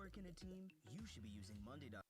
work in a team, you should be using Monday.com.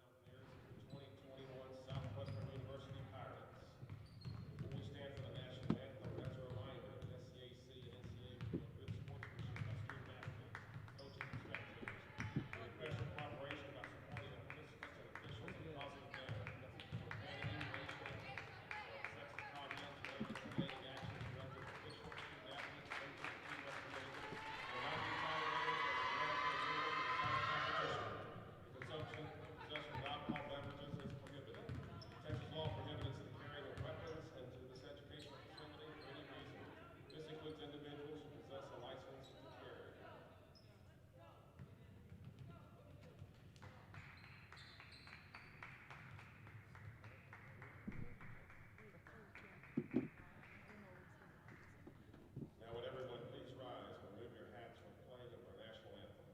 Mountaineers, the 2021 Southwestern University Pirates. Before we stand for the national anthem, as a reminder, the SCAC and NCAA promote good sportsmanship by student athletes, coaches, and spectators. We request your cooperation by supporting the participants and officials in a positive manner. Profanity, racial, or excessive comments, or other intimidating actions directed at officials, student athletes, coaches, and team representatives will not be tolerated as a threat to the unity of the competition. Consumption, possession of alcohol beverages is prohibited. Texas law prohibits the carrying of weapons into this educational facility for any reason. This includes individuals who possess a license to carry. Now would everyone please rise and remove your hats for the playing of our national anthem.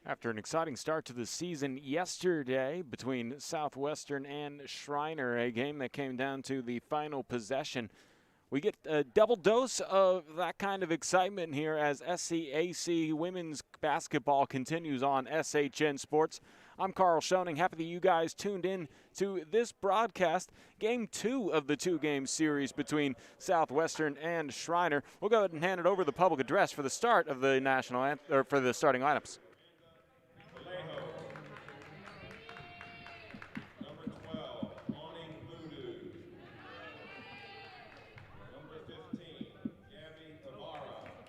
After an exciting start to the season yesterday between Southwestern and Schreiner, a game that came down to the final possession, we get a double dose of that kind of excitement here as SCAC women's basketball continues on SHN Sports. I'm Carl Schoening. Happy that you guys tuned in to this broadcast, game 2 of the 2-game series between Southwestern and Schreiner. We'll go ahead and hand it over to the public address for the start of the national anthem, or for the starting lineups. Number 12, Awning Voodoo. Number 15, Gabby Ibarra.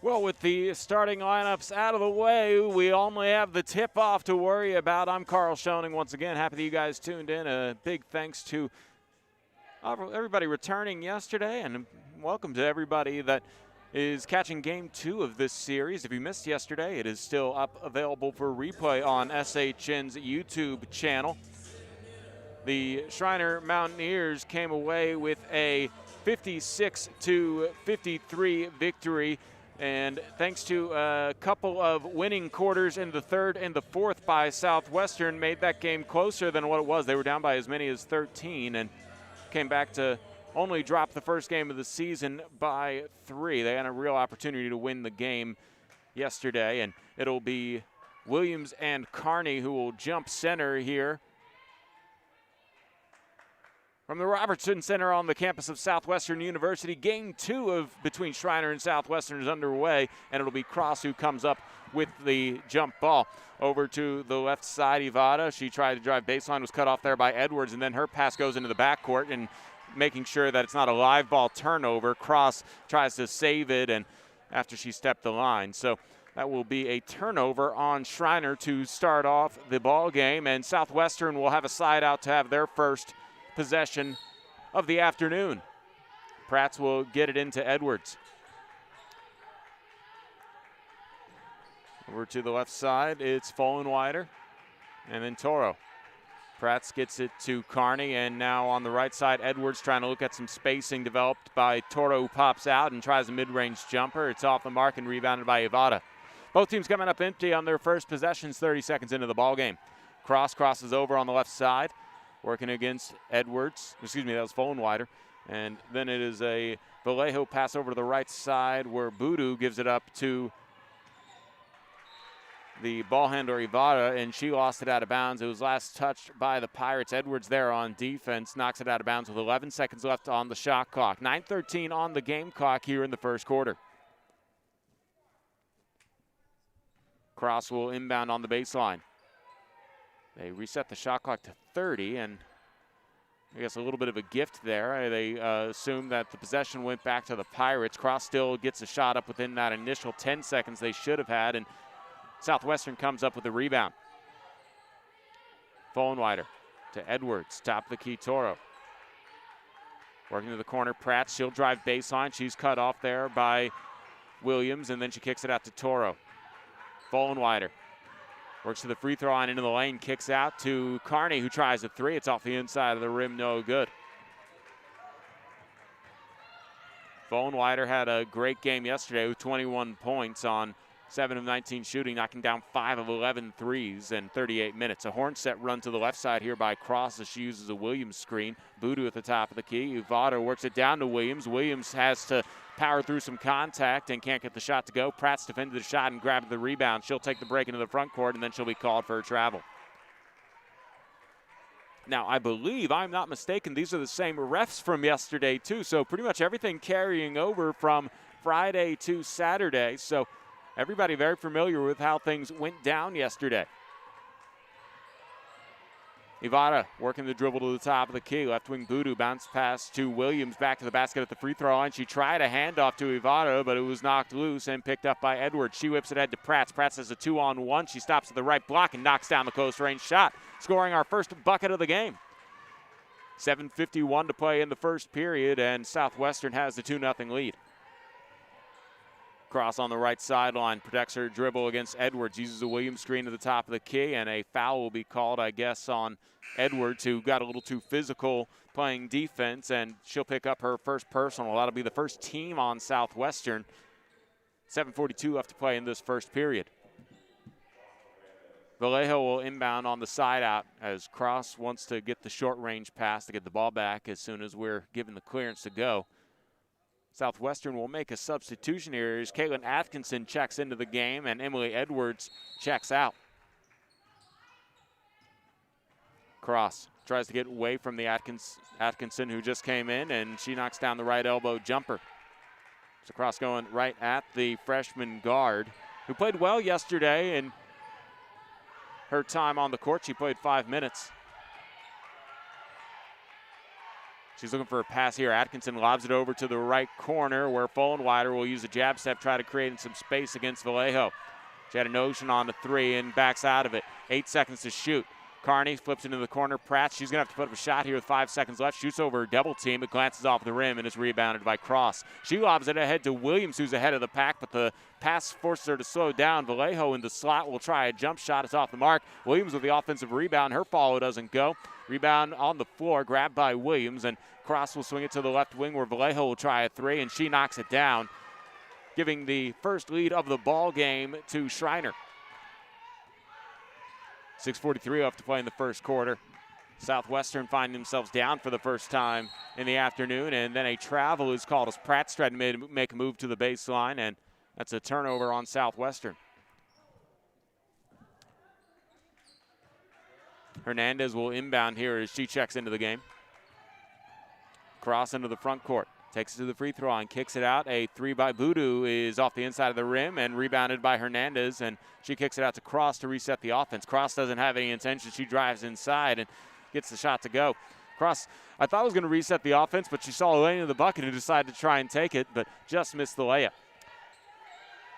Well, with the starting lineups out of the way, we only have the tip-off to worry about. I'm Carl Schoening once again. Happy that you guys tuned in. A big thanks to everybody returning yesterday, and welcome to everybody that is catching Game 2 of this series. If you missed yesterday, it is still up available for replay on SHN's YouTube channel. The Schreiner Mountaineers came away with a 56-53 victory. And thanks to a couple of winning quarters in the third and the fourth by Southwestern, made that game closer than what it was. They were down by as many as 13 and came back to only drop the first game of the season by 3. They had a real opportunity to win the game yesterday, and it'll be Williams and Kearney who will jump center here. From the Robertson Center on the campus of Southwestern University, Game 2 of between Schreiner and Southwestern is underway, and it'll be Cross who comes up with the jump ball. Over to the left side, Ivada. She tried to drive baseline, was cut off there by Edwards, and then her pass goes into the backcourt, and making sure that it's not a live ball turnover. Cross tries to save it, and after she stepped the line. So that will be a turnover on Schreiner to start off the ball game, and Southwestern will have a side out to have their first possession of the afternoon. Prats will get it into Edwards. Over to the left side, it's Follenwider, and then Toro. Prats gets it to Kearney, and now on the right side, Edwards trying to look at some spacing developed by Toro, who pops out and tries a mid-range jumper. It's off the mark and rebounded by Ivada. Both teams coming up empty on their first possessions 30 seconds into the ball game. Cross crosses over on the left side, working against Edwards. Excuse me, that was Follenwider. And then it is a Vallejo pass over to the right side where Boodoo gives it up to the ball handler Ivada, and she lost it out of bounds. It was last touched by the Pirates. Edwards there on defense knocks it out of bounds with 11 seconds left on the shot clock. 9:13 on the game clock here in the first quarter. Cross will inbound on the baseline. They reset the shot clock to 30, and I guess a little bit of a gift there. They assume that the possession went back to the Pirates. Cross still gets a shot up within that initial 10 seconds they should have had, and Southwestern comes up with the rebound. Follenwider to Edwards, top of the key, Toro. Working to the corner, Pratt, she'll drive baseline. She's cut off there by Williams, and then she kicks it out to Toro. Follenwider works to the free throw line into the lane, kicks out to Kearney, who tries a three. It's off the inside of the rim, no good. Follenwider had a great game yesterday with 21 points on 7 of 19 shooting, knocking down 5 of 11 threes in 38 minutes. A horn set run to the left side here by Cross as she uses a Williams screen. Boodoo at the top of the key. Ivada works it down to Williams. Williams has to power through some contact and can't get the shot to go. Pratt's defended the shot and grabbed the rebound. She'll take the break into the front court, and then she'll be called for a travel. Now, I believe, I'm not mistaken, these are the same refs from yesterday too, so pretty much everything carrying over from Friday to Saturday. So everybody very familiar with how things went down yesterday. Ivada working the dribble to the top of the key. Left wing Boodoo, bounce pass to Williams, back to the basket at the free throw line. She tried a handoff to Ivada, but it was knocked loose and picked up by Edwards. She whips it ahead to Prats. Prats has a 2-on-1. She stops at the right block and knocks down the close range shot, scoring our first bucket of the game. 7:51 to play in the first period, and Southwestern has the 2-0 lead. Cross on the right sideline, protects her dribble against Edwards, uses a Williams screen to the top of the key, and a foul will be called, I guess, on Edwards, who got a little too physical playing defense, and she'll pick up her first personal. That'll be the first team on Southwestern. 7:42 left to play in this first period. Vallejo will inbound on the side out as Cross wants to get the short range pass to get the ball back as soon as we're given the clearance to go. Southwestern will make a substitution here as Caitlin Atkinson checks into the game and Emily Edwards checks out. Cross tries to get away from the Atkinson who just came in, and she knocks down the right elbow jumper. So Cross going right at the freshman guard who played well yesterday in her time on the court. She played 5 minutes. She's looking for a pass here. Atkinson lobs it over to the right corner where Fullenwider will use a jab step, try to create some space against Vallejo. She had a notion on the three and backs out of it. 8 seconds to shoot. Carney flips into the corner. Pratt, she's going to have to put up a shot here with 5 seconds left. Shoots over a double team. It glances off the rim and is rebounded by Cross. She lobs it ahead to Williams, who's ahead of the pack, but the pass forces her to slow down. Vallejo in the slot will try a jump shot. It's off the mark. Williams with the offensive rebound. Her follow doesn't go. Rebound on the floor, grabbed by Williams, and Cross will swing it to the left wing where Vallejo will try a three, and she knocks it down, giving the first lead of the ball game to Schreiner. 6:43 left to play in the first quarter. Southwestern find themselves down for the first time in the afternoon, and then a travel is called as Pratt's tried to make a move to the baseline, and that's a turnover on Southwestern. Hernandez will inbound here as she checks into the game. Cross into the front court. Takes it to the free throw line, kicks it out. A three by Boudou is off the inside of the rim and rebounded by Hernandez, and she kicks it out to Cross to reset the offense. Cross doesn't have any intention. She drives inside and gets the shot to go. Cross, I thought was going to reset the offense, but she saw a lane in the bucket and decided to try and take it, but just missed the layup.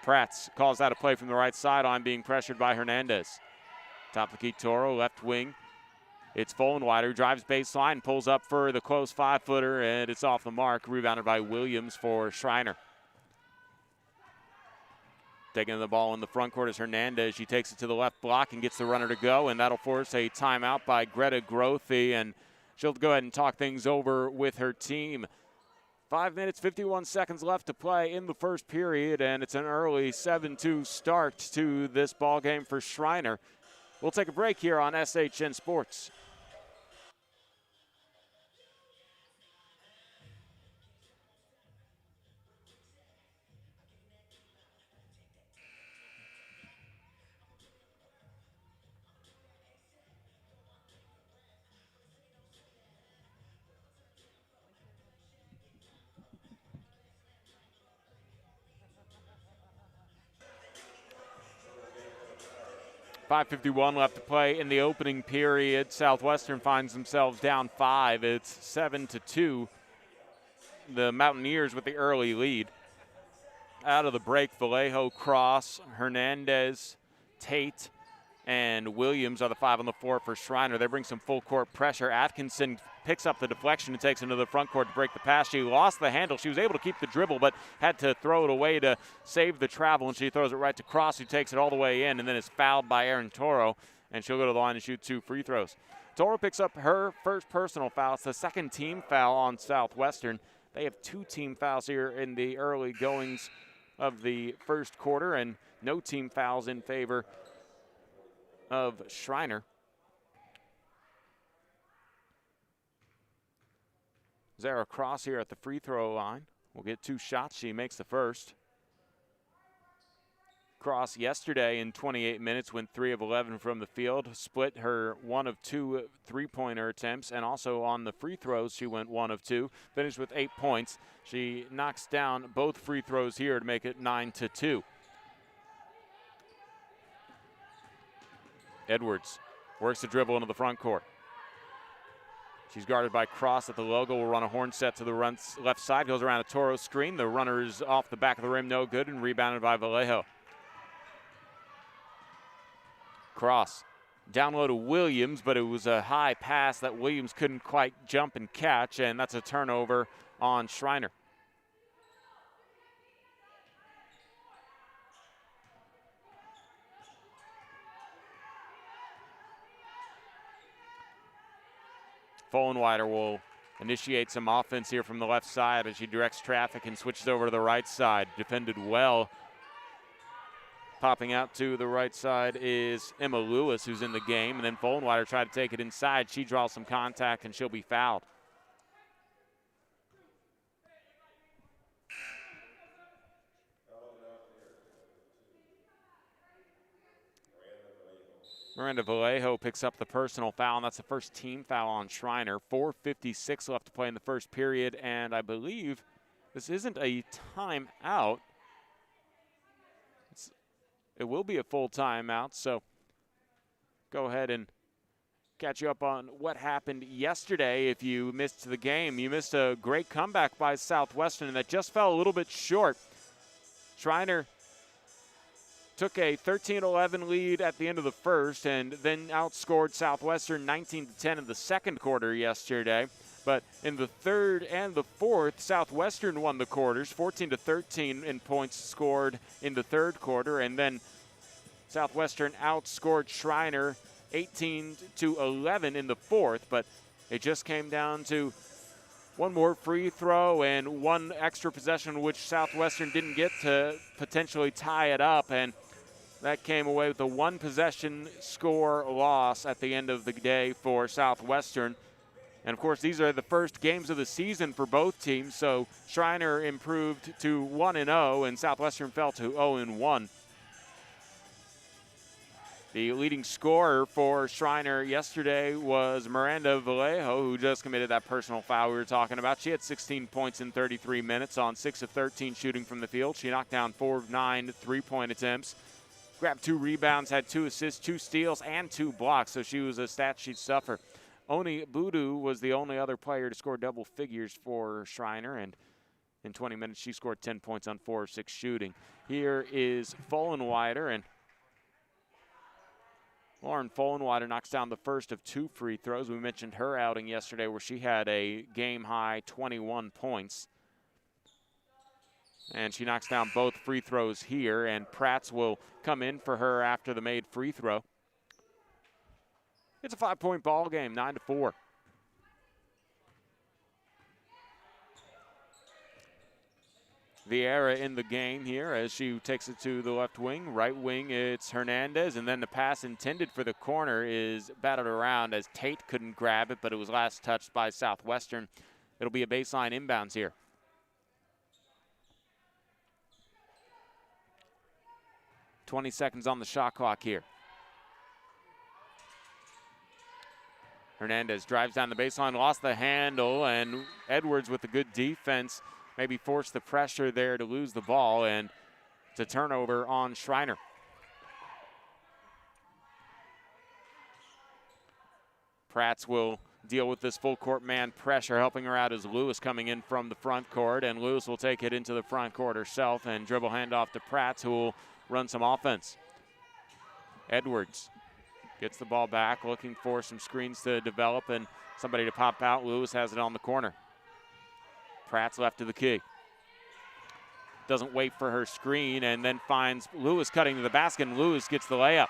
Prats calls out a play from the right sideline, being pressured by Hernandez. Top of the key, Toro, left wing. It's Fullenwider, drives baseline, pulls up for the close 5-footer, and it's off the mark. Rebounded by Williams for Schreiner. Taking the ball in the front court is Hernandez. She takes it to the left block and gets the runner to go, and that'll force a timeout by Greta Grothe, and she'll go ahead and talk things over with her team. 5 minutes, 51 seconds left to play in the first period, and it's an early 7-2 start to this ball game for Schreiner. We'll take a break here on SHN Sports. .551 left to play in the opening period. Southwestern finds themselves down 5. It's 7-2. The Mountaineers with the early lead. Out of the break, Vallejo, Cross, Hernandez, Tate, and Williams are the 5 on the floor for Schreiner. They bring some full court pressure. Atkinson picks up the deflection and takes it into the front court to break the pass. She lost the handle. She was able to keep the dribble, but had to throw it away to save the travel, and she throws it right to Cross, who takes it all the way in, and then is fouled by Erin Toro, and she'll go to the line and shoot 2 free throws. Toro picks up her first personal foul. It's the second team foul on Southwestern. They have 2 team fouls here in the early goings of the first quarter, and no team fouls in favor of Schreiner. Zara Cross here at the free throw line will get 2 shots. She makes the first. Cross yesterday in 28 minutes went 3 of 11 from the field, split her 1 of 2 three-pointer attempts, and also on the free throws she went 1 of 2, finished with 8 points. She knocks down both free throws here to make it 9-2. Edwards works the dribble into the front court. She's guarded by Cross at the logo. Will run a horn set to the left side. Goes around a Toro screen. The runner is off the back of the rim, no good, and rebounded by Vallejo. Cross down low to Williams, but it was a high pass that Williams couldn't quite jump and catch, and that's a turnover on Schreiner. Fullenwider will initiate some offense here from the left side as she directs traffic and switches over to the right side. Defended well. Popping out to the right side is Emma Lewis, who's in the game, and then Fullenwider tried to take it inside. She draws some contact, and she'll be fouled. Miranda Vallejo picks up the personal foul, and that's the first team foul on Schreiner. 4:56 left to play in the first period, and I believe this isn't a timeout. It will be a full timeout, so go ahead and catch you up on what happened yesterday. If you missed the game, you missed a great comeback by Southwestern that just fell a little bit short. Schreiner took a 13-11 lead at the end of the first and then outscored Southwestern 19-10 in the second quarter yesterday. But in the third and the fourth, Southwestern won the quarters, 14-13 in points scored in the third quarter, and then Southwestern outscored Schreiner 18-11 in the fourth, but it just came down to one more free throw and one extra possession, which Southwestern didn't get to potentially tie it up, and that came away with a one possession score loss at the end of the day for Southwestern. And of course, these are the first games of the season for both teams, so Schreiner improved to 1-0 and Southwestern fell to 0-1. The leading scorer for Schreiner yesterday was Miranda Vallejo, who just committed that personal foul we were talking about. She had 16 points in 33 minutes on 6 of 13 shooting from the field. She knocked down 4 of 9 3-point attempts, grabbed 2 rebounds, had 2 assists, 2 steals, and 2 blocks, so she was a stat sheet stuffer. Oni Budu was the only other player to score double figures for Schreiner, and in 20 minutes she scored 10 points on 4 of 6 shooting. Here is Fullenwider, and Lauren Fullenwider knocks down the first of 2 free throws. We mentioned her outing yesterday where she had a game-high 21 points. And she knocks down both free throws here, and Prats will come in for her after the made free throw. It's a 5-point ball game, 9-4. Vieira in the game here as she takes it to the left wing. Right wing, it's Hernandez, and then the pass intended for the corner is batted around as Tate couldn't grab it, but it was last touched by Southwestern. It'll be a baseline inbounds here. .20 seconds on the shot clock here. Hernandez drives down the baseline, lost the handle, and Edwards with a good defense maybe forced the pressure there to lose the ball, and it's a turnover on Schreiner. Prats will deal with this full court man pressure. Helping her out is Lewis coming in from the front court, and Lewis will take it into the front court herself and dribble handoff to Prats, who will run some offense. Edwards gets the ball back, looking for some screens to develop and somebody to pop out. Lewis has it on the corner. Prats left to the key. Doesn't wait for her screen and then finds Lewis cutting to the basket, and Lewis gets the layup.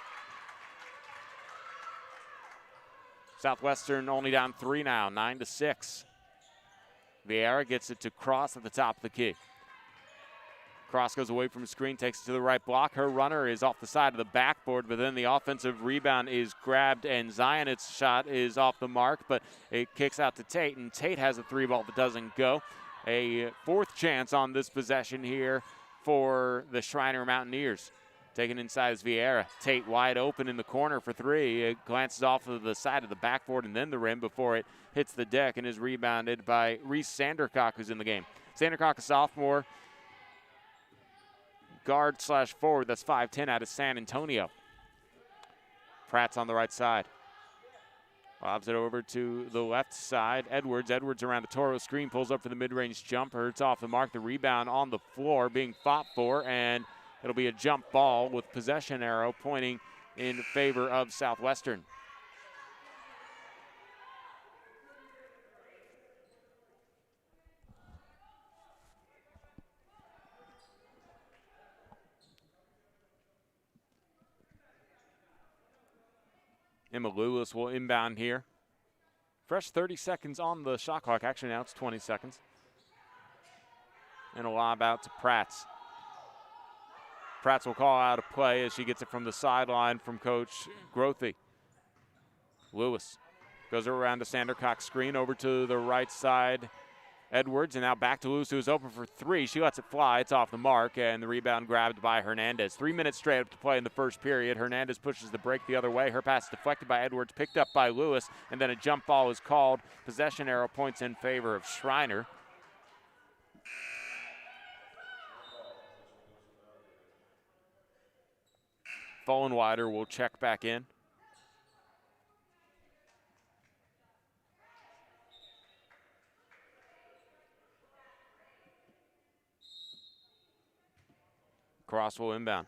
Southwestern only down 3 now, 9-6. Vieira gets it to Cross at the top of the key. Cross goes away from the screen, takes it to the right block. Her runner is off the side of the backboard, but then the offensive rebound is grabbed, and Zionet's shot is off the mark, but it kicks out to Tate, and Tate has a 3-ball that doesn't go. A 4th chance on this possession here for the Schreiner Mountaineers. Taken inside is Vieira. Tate wide open in the corner for 3. It glances off of the side of the backboard and then the rim before it hits the deck and is rebounded by Reese Sandercock, who's in the game. Sandercock, a sophomore, guard/forward, that's 5'10", out of San Antonio. Pratt's on the right side. Lobs it over to the left side. Edwards around the Toro screen, pulls up for the mid-range jumper. It's off the mark. The rebound on the floor being fought for, and it'll be a jump ball with possession arrow pointing in favor of Southwestern. Emma Lewis will inbound here. Fresh 30 seconds on the shot clock. Actually, now it's 20 seconds. And a lob out to Prats. Prats will call out a play as she gets it from the sideline from Coach Grothy. Lewis goes around to Sandercock's screen, over to the right side. Edwards, and now back to Lewis, who's open for 3. She lets it fly. It's off the mark, and the rebound grabbed by Hernandez. 3 minutes straight up to play in the first period. Hernandez pushes the break the other way. Her pass deflected by Edwards, picked up by Lewis, and then a jump ball is called. Possession arrow points in favor of Schreiner. Fullenwider will check back in. Cross will inbound.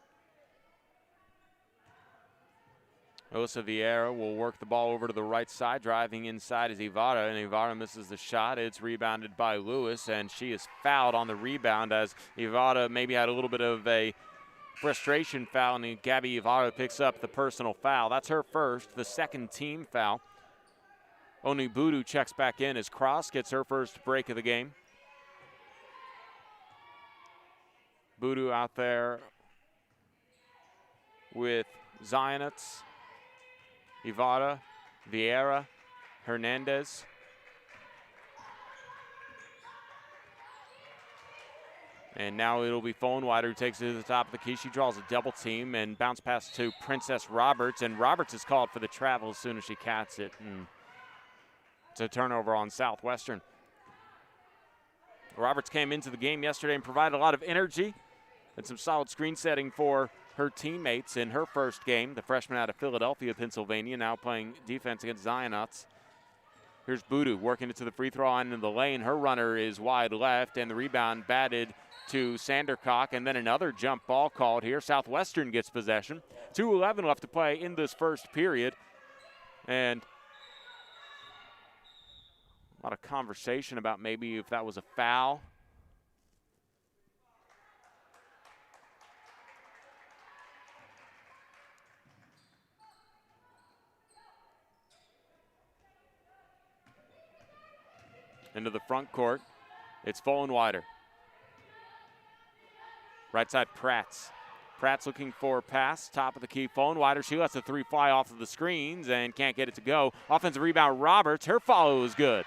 Osa Vieira will work the ball over to the right side. Driving inside is Ivara, and Ivara misses the shot. It's rebounded by Lewis, and she is fouled on the rebound as Ivara maybe had a little bit of a frustration foul, and Gabby Ivara picks up the personal foul. That's her first, the second team foul. Onibudu checks back in as Cross gets her first break of the game. Budu out there with Zionets, Ivara, Vieira, Hernandez. And now it'll be Fohnwider who takes it to the top of the key. She draws a double team and bounce pass to Princess Roberts. And Roberts is called for the travel as soon as she cats it. And it's a turnover on Southwestern. Roberts came into the game yesterday and provided a lot of energy and some solid screen setting for her teammates in her first game. The freshman out of Philadelphia, Pennsylvania, now playing defense against Zionots. Here's Budu working it to the free throw line in the lane. Her runner is wide left, and the rebound batted to Sandercock, and then another jump ball called here. Southwestern gets possession. 2:11 left to play in this first period. And a lot of conversation about maybe if that was a foul. Into the front court, it's Fohnwider. Right side, Pratt's. Pratt's looking for a pass, top of the key, Fohnwider. She lets the three fly off of the screens and can't get it to go. Offensive rebound, Roberts. Her follow is good.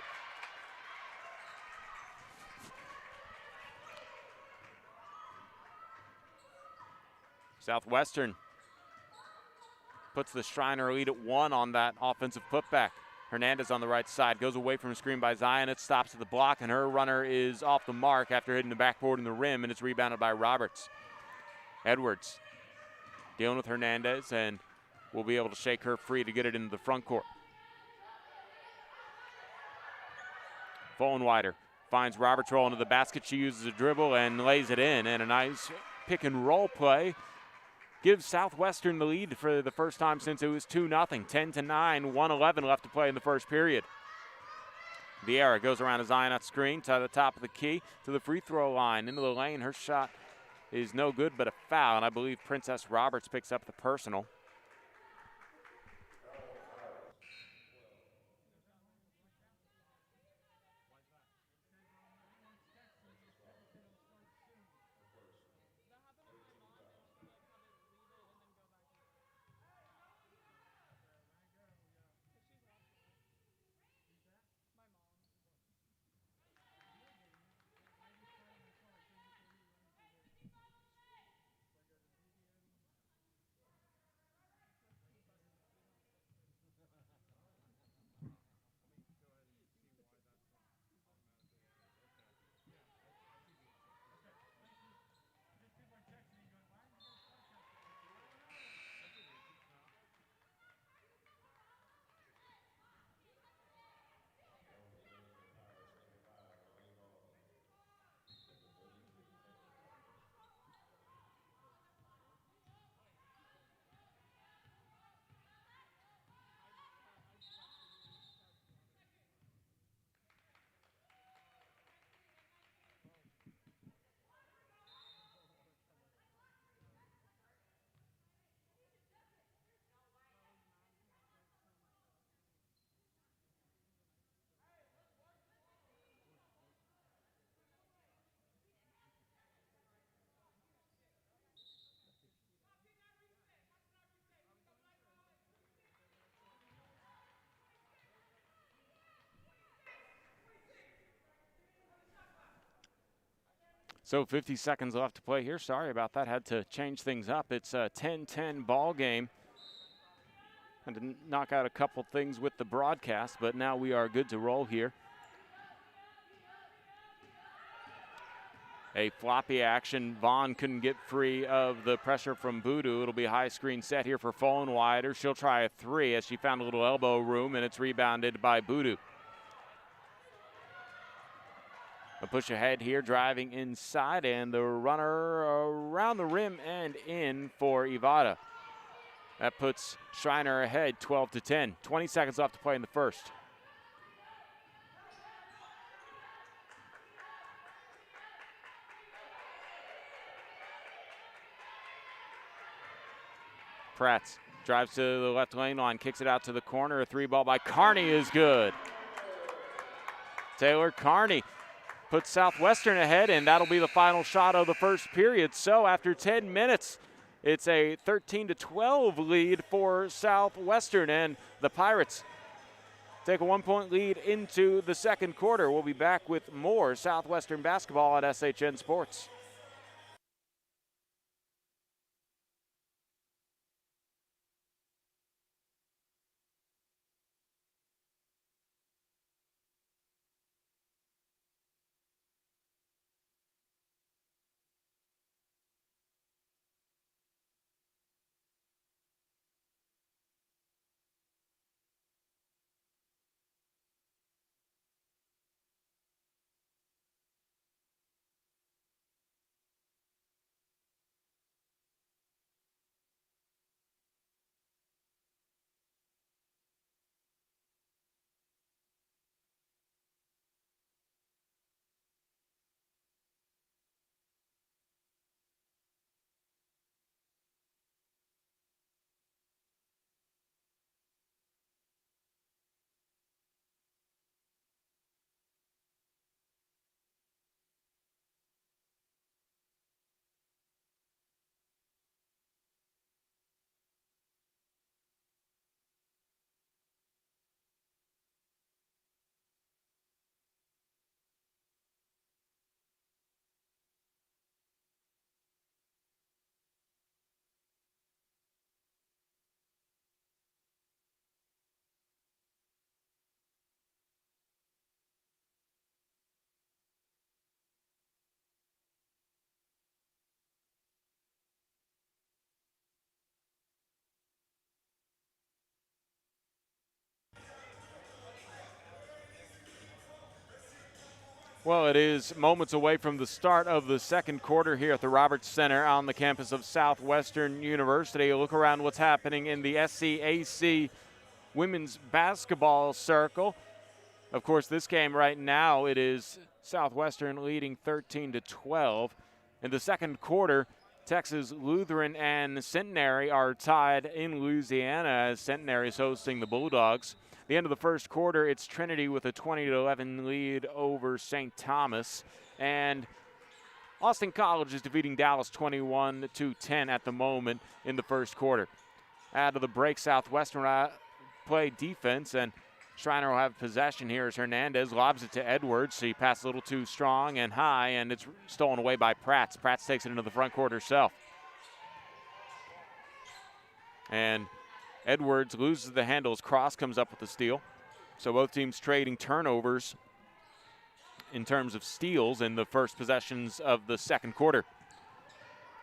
Southwestern puts the Schreiner lead at 1 on that offensive putback. Hernandez on the right side, goes away from a screen by Zion. It stops at the block, and her runner is off the mark after hitting the backboard in the rim, and it's rebounded by Roberts. Edwards dealing with Hernandez, and will be able to shake her free to get it into the front court. Fohnwider finds Roberts rolling to the basket. She uses a dribble and lays it in, and a nice pick and roll play gives Southwestern the lead for the first time since it was 2-0. 10-9, 1:11 left to play in the first period. Vieira goes around a Zionot screen to the top of the key to the free throw line, into the lane. Her shot is no good, but a foul, and I believe Princess Roberts picks up the personal. So 50 seconds left to play here. Sorry about that. Had to change things up. It's a 10-10 ball game. Had to knock out a couple things with the broadcast, but now we are good to roll here. A floppy action. Vaughn couldn't get free of the pressure from Budu. It'll be a high screen set here for Fohnwider. She'll try a three as she found a little elbow room, and it's rebounded by Budu. A push ahead here, driving inside, and the runner around the rim and in for Ivada. That puts Schreiner ahead 12-10. 20 seconds left to play in the first. Pratt drives to the left lane line, kicks it out to the corner. A three ball by Carney is good. Taylor Carney puts Southwestern ahead, and that'll be the final shot of the first period. So after 10 minutes, it's a 13-12 lead for Southwestern, and the Pirates take a 1-point lead into the second quarter. We'll be back with more Southwestern basketball at SHN Sports. Well, it is moments away from the start of the second quarter here at the Roberts Center on the campus of Southwestern University. A look around what's happening in the SCAC women's basketball circle. Of course, this game right now, it is Southwestern leading 13-12. In the second quarter, Texas Lutheran and Centenary are tied in Louisiana as Centenary is hosting the Bulldogs. The end of the first quarter, it's Trinity with a 20-11 lead over St. Thomas. And Austin College is defeating Dallas 21-10 at the moment in the first quarter. Out of the break, Southwestern play defense, and Schreiner will have possession here as Hernandez lobs it to Edwards. He passed a little too strong and high, and it's stolen away by Pratt. Pratt takes it into the front court herself. And Edwards loses the handle as Cross comes up with the steal. So both teams trading turnovers in terms of steals in the first possessions of the second quarter.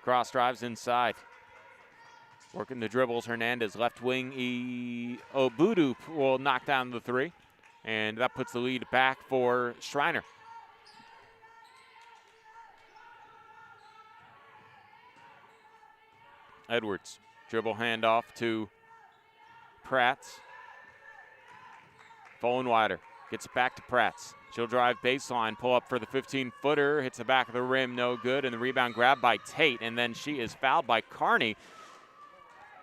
Cross drives inside. Working the dribbles, Hernandez, left wing, Obudu will knock down the three. And that puts the lead back for Schreiner. Edwards, dribble handoff to Pratt. Vollenweider gets it back to Pratt. She'll drive baseline, pull up for the 15-footer, hits the back of the rim, no good, and the rebound grabbed by Tate, and then she is fouled by Carney.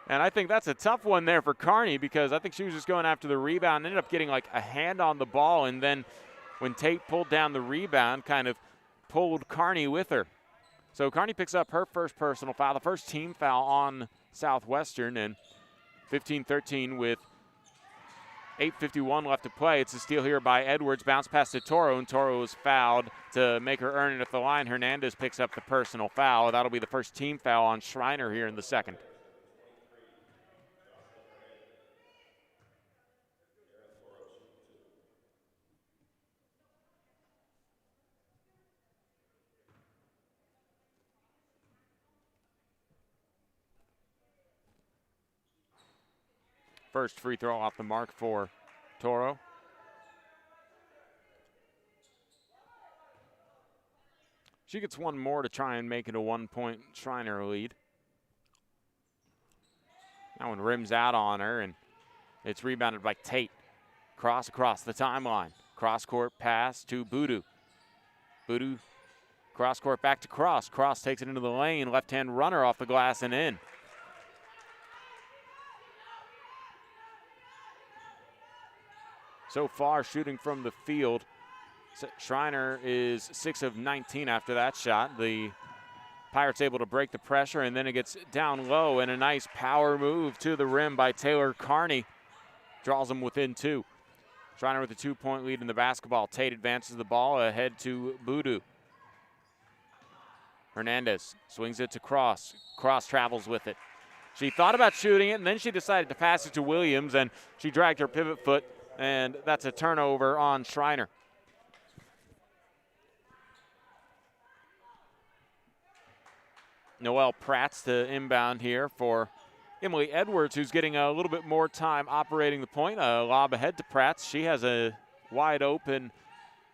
And I think that's a tough one there for Carney because I think she was just going after the rebound, ended up getting like a hand on the ball, and then when Tate pulled down the rebound, kind of pulled Carney with her. So Carney picks up her first personal foul, the first team foul on Southwestern, and 15-13 with 8:51 left to play. It's a steal here by Edwards, bounce pass to Toro, and Toro is fouled to make her earn it at the line. Hernandez picks up the personal foul. That'll be the first team foul on Schreiner here in the second. First free throw off the mark for Toro. She gets one more to try and make it a 1-point Schreiner lead. That one rims out on her, and it's rebounded by Tate. Cross across the timeline. Cross-court pass to Boodoo. Boodoo, cross-court back to Cross. Cross takes it into the lane. Left-hand runner off the glass and in. So far, shooting from the field, Schreiner is 6 of 19 after that shot. The Pirates able to break the pressure, and then it gets down low, and a nice power move to the rim by Taylor Carney. Draws them within 2. Schreiner with a 2-point lead in the basketball. Tate advances the ball ahead to Boodoo. Hernandez swings it to Cross. Cross travels with it. She thought about shooting it, and then she decided to pass it to Williams, and she dragged her pivot foot, and that's a turnover on Schreiner. Noelle Prats to inbound here for Emily Edwards, who's getting a little bit more time operating the point. A lob ahead to Prats. She has a wide open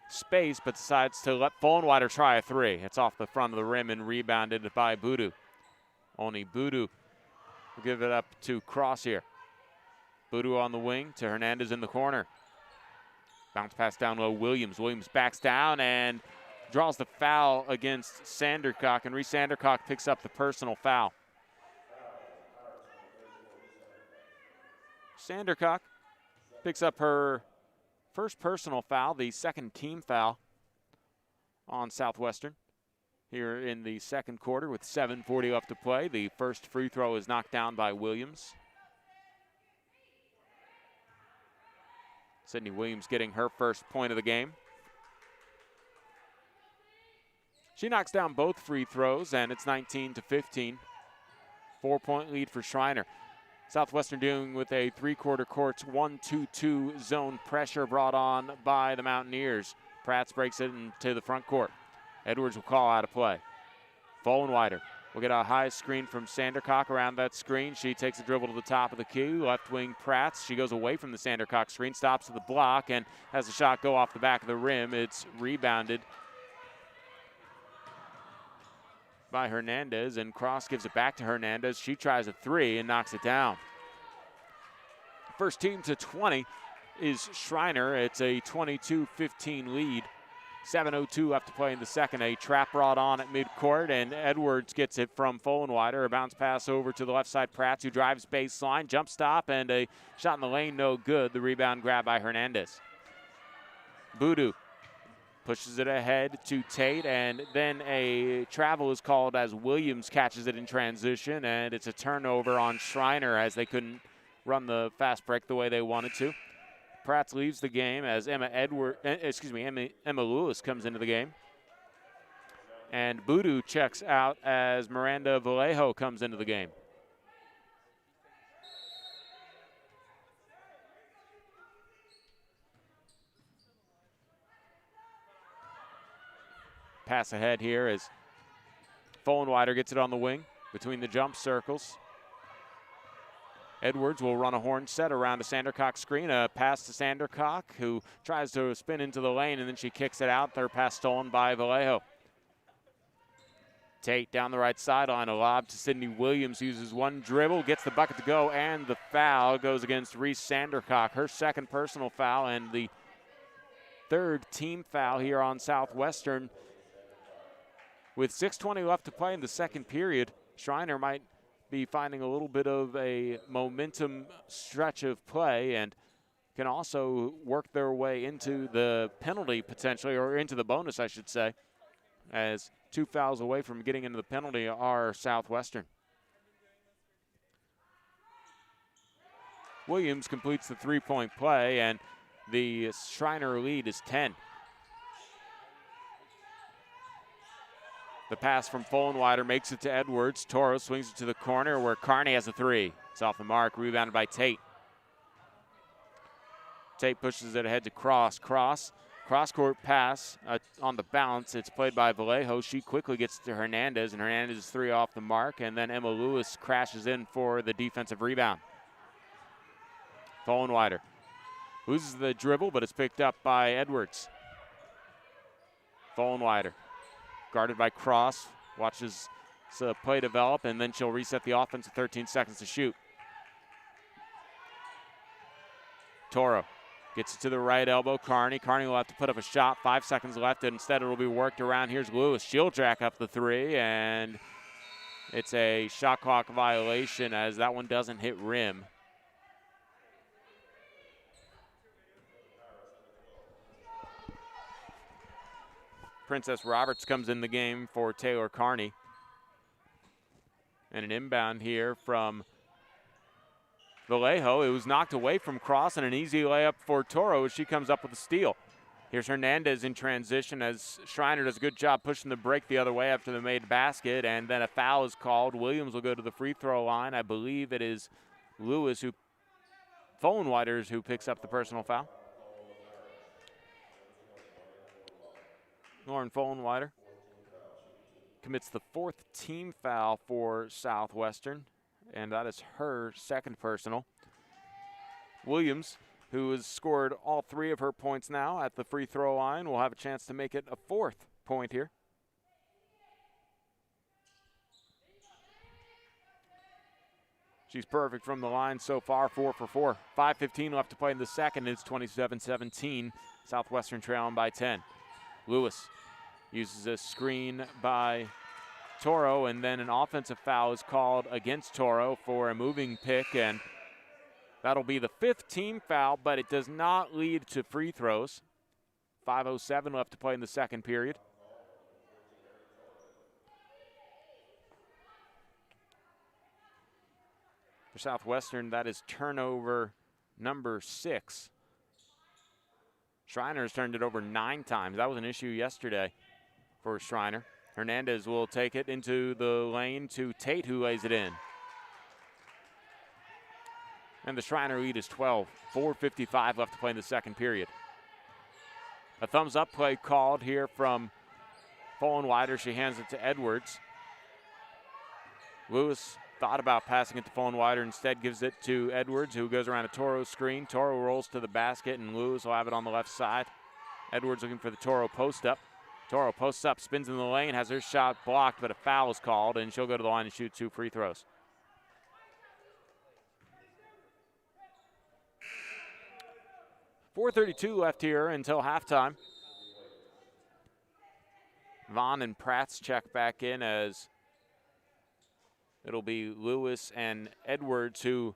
space, but decides to let Fullenwider try a 3. It's off the front of the rim and rebounded by Boodoo. Only Boodoo will give it up to Cross here. Boodoo on the wing to Hernandez in the corner. Bounce pass down low, Williams. Williams backs down and draws the foul against Sandercock, and Reese Sandercock picks up the personal foul. Sandercock picks up her first personal foul, the second team foul on Southwestern here in the second quarter with 7:40 left to play. The first free throw is knocked down by Williams. Sydney Williams getting her first point of the game. She knocks down both free throws, and it's 19-15. 4-point lead for Schreiner. Southwestern dealing with a three-quarter courts 1-2-2 zone pressure brought on by the Mountaineers. Prats breaks it into the front court. Edwards will call out of play. Fullenwider will get a high screen from Sandercock around that screen. She takes a dribble to the top of the key. Left wing Prats. She goes away from the Sandercock screen, stops at the block, and has the shot go off the back of the rim. It's rebounded by Hernandez, and Cross gives it back to Hernandez. She tries a 3 and knocks it down. First team to 20 is Schreiner. It's a 22-15 lead. 7:02 left to play in the second. A trap brought on at midcourt, and Edwards gets it from Fullenwider. A bounce pass over to the left side. Prats, who drives baseline, jump stop, and a shot in the lane, no good. The rebound grab by Hernandez. Boodoo pushes it ahead to Tate, and then a travel is called as Williams catches it in transition, and it's a turnover on Schreiner as they couldn't run the fast break the way they wanted to. Prats leaves the game as Emma Lewis comes into the game. And Boodoo checks out as Miranda Vallejo comes into the game. Pass ahead here as Fullenwider gets it on the wing between the jump circles. Edwards will run a horn set around a Sandercock screen. A pass to Sandercock, who tries to spin into the lane, and then she kicks it out. Their pass stolen by Vallejo. Tate down the right sideline. A lob to Sydney Williams. Uses one dribble, gets the bucket to go, and the foul goes against Reese Sandercock. Her second personal foul and the third team foul here on Southwestern. With 6:20 left to play in the second period, Schreiner might be finding a little bit of a momentum stretch of play and can also work their way into the penalty potentially, or into the bonus, I should say, as 2 fouls away from getting into the penalty are Southwestern. Williams completes the 3-point play, and the Schreiner lead is 10. The pass from Fullenwider makes it to Edwards. Toro swings it to the corner where Carney has a 3. It's off the mark, rebounded by Tate. Tate pushes it ahead to Cross. Cross-court pass on the bounce. It's played by Vallejo. She quickly gets to Hernandez, and Hernandez's 3 off the mark, and then Emma Lewis crashes in for the defensive rebound. Fullenwider loses the dribble, but it's picked up by Edwards. Fullenwider guarded by Cross. Watches the play develop, and then she'll reset the offense with 13 seconds to shoot. Toro gets it to the right elbow. Carney will have to put up a shot. 5 seconds left, and instead it'll be worked around. Here's Lewis. She'll jack up the three, and it's a shot clock violation as that one doesn't hit rim. Princess Roberts comes in the game for Taylor Carney. And an inbound here from Vallejo. It was knocked away from Cross, and an easy layup for Toro as she comes up with a steal. Here's Hernandez in transition as Schreiner does a good job pushing the break the other way after the made basket, and then a foul is called. Williams will go to the free throw line. I believe it is Lewis Fohlenweiders who picks up the personal foul. Lauren Fohlenweider commits the 4th team foul for Southwestern, and that is her 2nd personal. Williams, who has scored all 3 of her points now at the free throw line, will have a chance to make it a 4th point here. She's perfect from the line so far, 4 for 4. 5:15 left to play in the second. It's 27-17. Southwestern trailing by 10. Lewis uses a screen by Toro, and then an offensive foul is called against Toro for a moving pick, and that'll be the 5th team foul, but it does not lead to free throws. 5:07 left to play in the second period. For Southwestern, that is turnover number 6. Schreiner has turned it over 9 times. That was an issue yesterday for Schreiner. Hernandez will take it into the lane to Tate, who lays it in. And the Schreiner lead is 12. 4:55 left to play in the second period. A thumbs-up play called here from Fohlenweider. She hands it to Edwards. Lewis thought about passing it to Fohlenweider, instead gives it to Edwards, who goes around a Toro screen. Toro rolls to the basket, and Lewis will have it on the left side. Edwards looking for the Toro post-up. Toro posts up, spins in the lane, has her shot blocked, but a foul is called, and she'll go to the line and shoot 2 free throws. .432 left here until halftime. Vaughn and Pratt's check back in as it'll be Lewis and Edwards who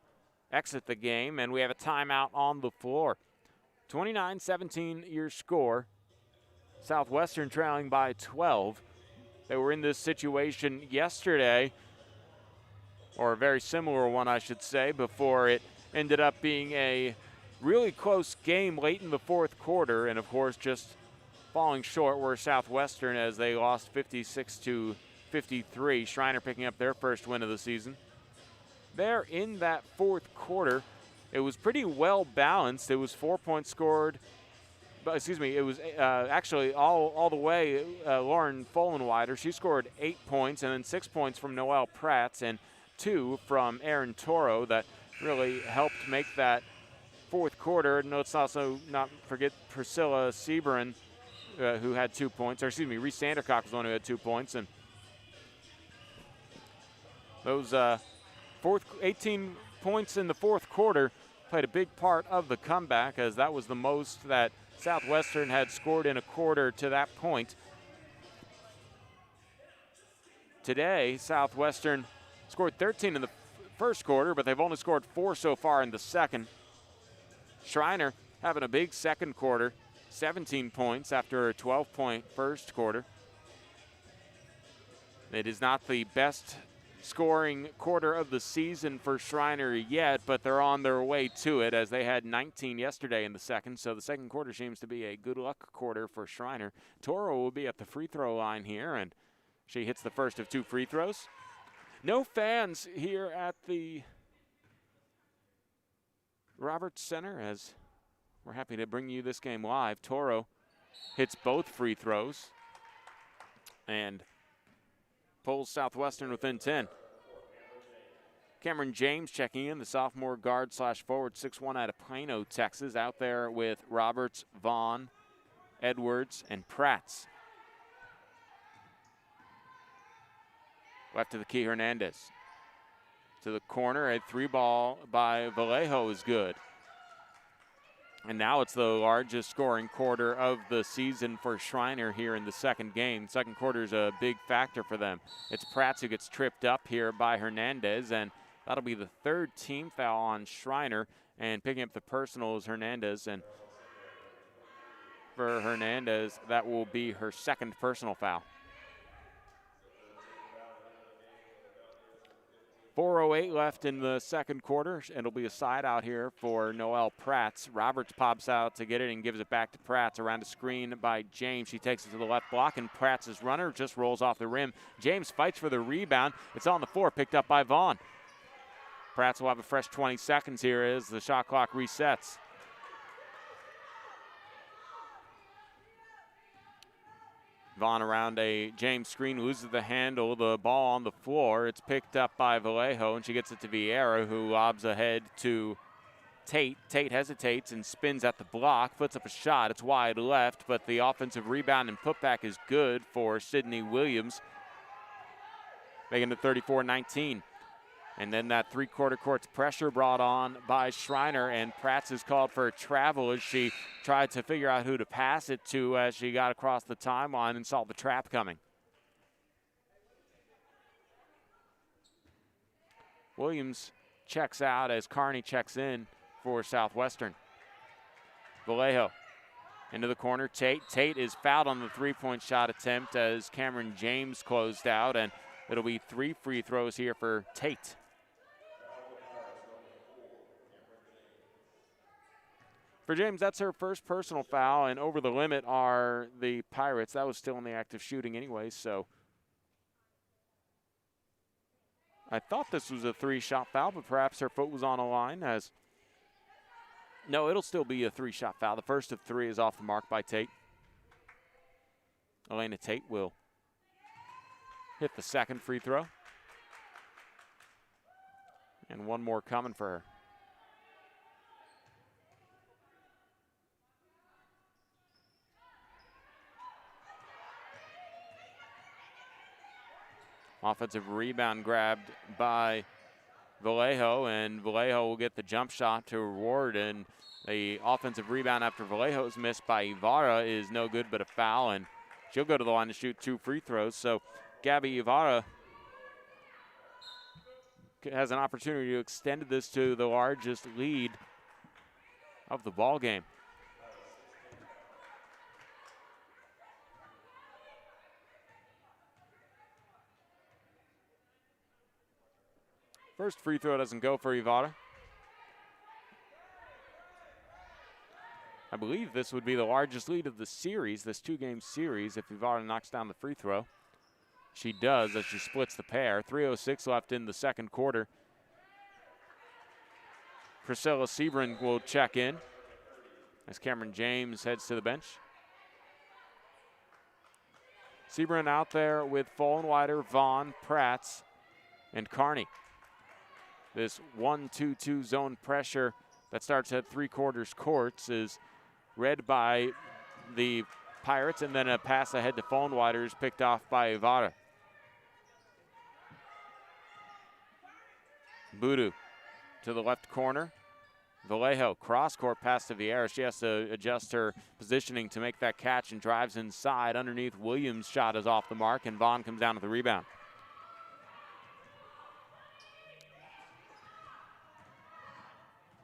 exit the game, and we have a timeout on the floor. 29-17 your score. Southwestern trailing by 12. They were in this situation yesterday, or a very similar one, I should say, before it ended up being a really close game late in the 4th quarter, and of course just falling short were Southwestern as they lost 56-53. Schreiner picking up their first win of the season. There in that 4th quarter, it was pretty well balanced. It was 4 points scored. It was actually all the way Lauren Fohlenweider. She scored 8 points, and then 6 points from Noelle Pratt and 2 from Erin Toro that really helped make that 4th quarter. And let's also not forget Priscilla Seaburin, who had 2 points. Reese Sandercock was the one who had 2 points. And those 18 points in the 4th quarter played a big part of the comeback, as that was the most that Southwestern had scored in a quarter to that point. Today, Southwestern scored 13 in the first quarter, but they've only scored 4 so far in the second. Schreiner having a big second quarter, 17 points after a 12-point first quarter. It is not the best scoring quarter of the season for Schreiner yet, but they're on their way to it as they had 19 yesterday in the second, so the second quarter seems to be a good luck quarter for Schreiner. Toro will be at the free throw line here, and she hits the first of 2 free throws. No fans here at the Roberts Center, as we're happy to bring you this game live. Toro hits both free throws and pulls Southwestern within 10. Cameron James checking in, the sophomore guard/forward, 6'1" out of Plano, Texas, out there with Roberts, Vaughn, Edwards, and Pratt. Left to the key, Hernandez. To the corner, a 3-ball by Vallejo is good. And now it's the largest scoring quarter of the season for Schreiner here in the second game. Second quarter is a big factor for them. It's Prats who gets tripped up here by Hernandez, and that'll be the third team foul on Schreiner. And picking up the personal is Hernandez. And for Hernandez, that will be her second personal foul. 4:08 left in the second quarter. It'll be a side out here for Noelle Prats. Roberts pops out to get it and gives it back to Prats around a screen by James. She takes it to the left block, and Prats' runner just rolls off the rim. James fights for the rebound. It's on the floor, picked up by Vaughn. Prats will have a fresh 20 seconds here as the shot clock resets. Vaughn around a James screen, loses the handle, the ball on the floor. It's picked up by Vallejo, and she gets it to Vieira, who lobs ahead to Tate. Tate hesitates and spins at the block, puts up a shot. It's wide left, but the offensive rebound and putback is good for Sydney Williams, making it 34-19. And then that three-quarter court's pressure brought on by Schreiner, and Prats is called for a travel as she tried to figure out who to pass it to as she got across the timeline and saw the trap coming. Williams checks out as Carney checks in for Southwestern. Vallejo into the corner. Tate is fouled on the three-point shot attempt as Cameron James closed out, and it'll be 3 free throws here for Tate. For James, that's her first personal foul, and over the limit are the Pirates. That was still in the act of shooting anyway, so I thought this was a 3-shot foul, but perhaps her foot was on a line as no, it'll still be a 3-shot foul. The first of 3 is off the mark by Tate. Elena Tate will hit the second free throw. And one more coming for her. Offensive rebound grabbed by Vallejo, and Vallejo will get the jump shot to reward, and the offensive rebound after Vallejo's missed by Ibarra is no good but a foul, and she'll go to the line to shoot 2 free throws. So Gabby Ibarra has an opportunity to extend this to the largest lead of the ball game. First free throw doesn't go for Ibarra. I believe this would be the largest lead of the series, this 2-game series, if Ibarra knocks down the free throw. She does as she splits the pair. 3:06 left in the second quarter. Priscilla Sebring will check in as Cameron James heads to the bench. Sebring out there with Fullenwider, Vaughn, Prats, and Carney. This 1-2-2 zone pressure that starts at 3/4 courts is read by the Pirates, and then a pass ahead to Fullenwider is picked off by Ibarra. Boodoo to the left corner. Vallejo, cross-court pass to Vieira. She has to adjust her positioning to make that catch and drives inside. Underneath, Williams' shot is off the mark, and Vaughn comes down with the rebound.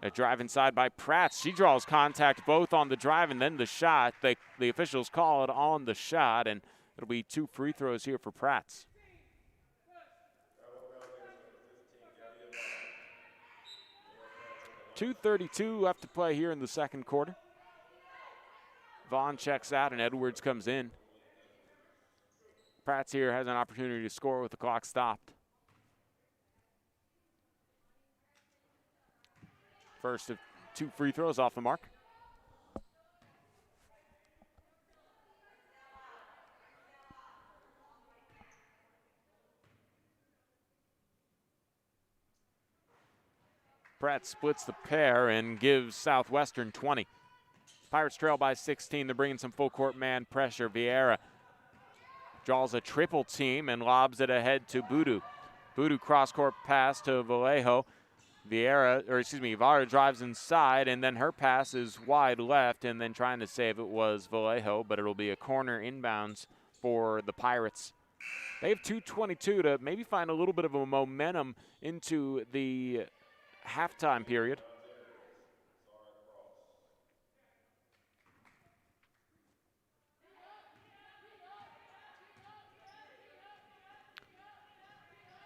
A drive inside by Prats. She draws contact both on the drive and then the shot. The officials call it on the shot, and it'll be 2 free throws here for Prats. .232 left to play here in the second quarter. Vaughn checks out and Edwards comes in. Prats here has an opportunity to score with the clock stopped. First of 2 free throws off the mark. Pratt splits the pair and gives Southwestern 20. Pirates trail by 16. They're bringing some full court man pressure. Vieira draws a triple team and lobs it ahead to Boudou. Boudou cross-court pass to Vallejo. Vara drives inside, and then her pass is wide left, and then trying to save it was Vallejo, but it'll be a corner inbounds for the Pirates. They have 2:22 to maybe find a little bit of a momentum into the halftime period.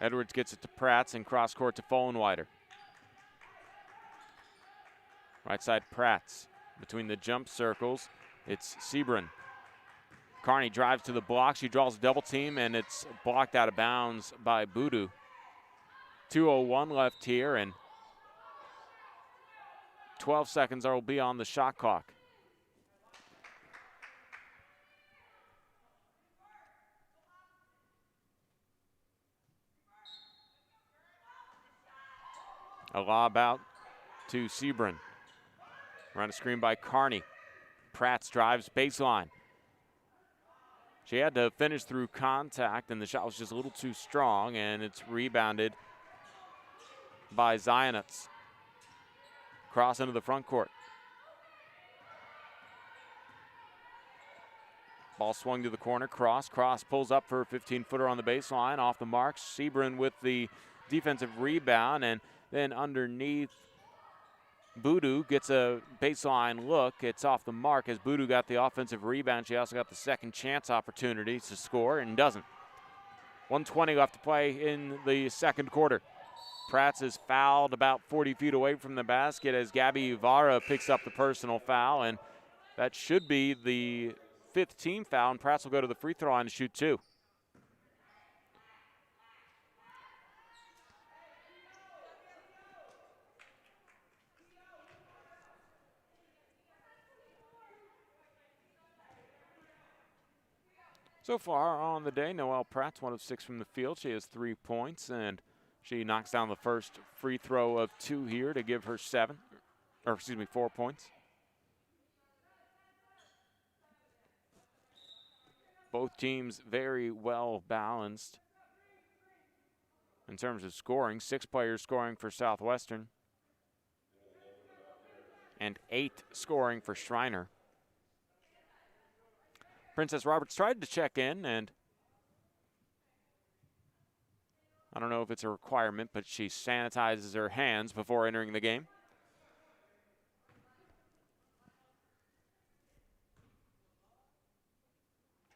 Edwards gets it to Prats and cross court to Follenweider. Right side Prats. Between the jump circles, it's Sebrin. Carney drives to the block. She draws a double team, and it's blocked out of bounds by Boudou. 2:01 left here, and 12 seconds will be on the shot clock. A lob out to Sebrin. Run a screen by Carney. Prats drives baseline. She had to finish through contact, and the shot was just a little too strong, and it's rebounded by Zionets. Cross into the front court. Ball swung to the corner. Cross pulls up for a 15-footer on the baseline. Off the mark. Sebrin with the defensive rebound, and then underneath, Boudou gets a baseline look. It's off the mark as Boudou got the offensive rebound. She also got the second chance opportunity to score and doesn't. 1:20 left to play in the second quarter. Prats is fouled about 40 feet away from the basket as Gabby Vara picks up the personal foul, and that should be the 5th team foul, and Prats will go to the free throw line to shoot 2. So far on the day, Noelle Pratt's 1 of 6 from the field. She has 3 points, and she knocks down the first free throw of 2 here to give her 4 points. Both teams very well balanced in terms of scoring. 6 players scoring for Southwestern and 8 scoring for Schreiner. Princess Roberts tried to check in, and I don't know if it's a requirement, but she sanitizes her hands before entering the game.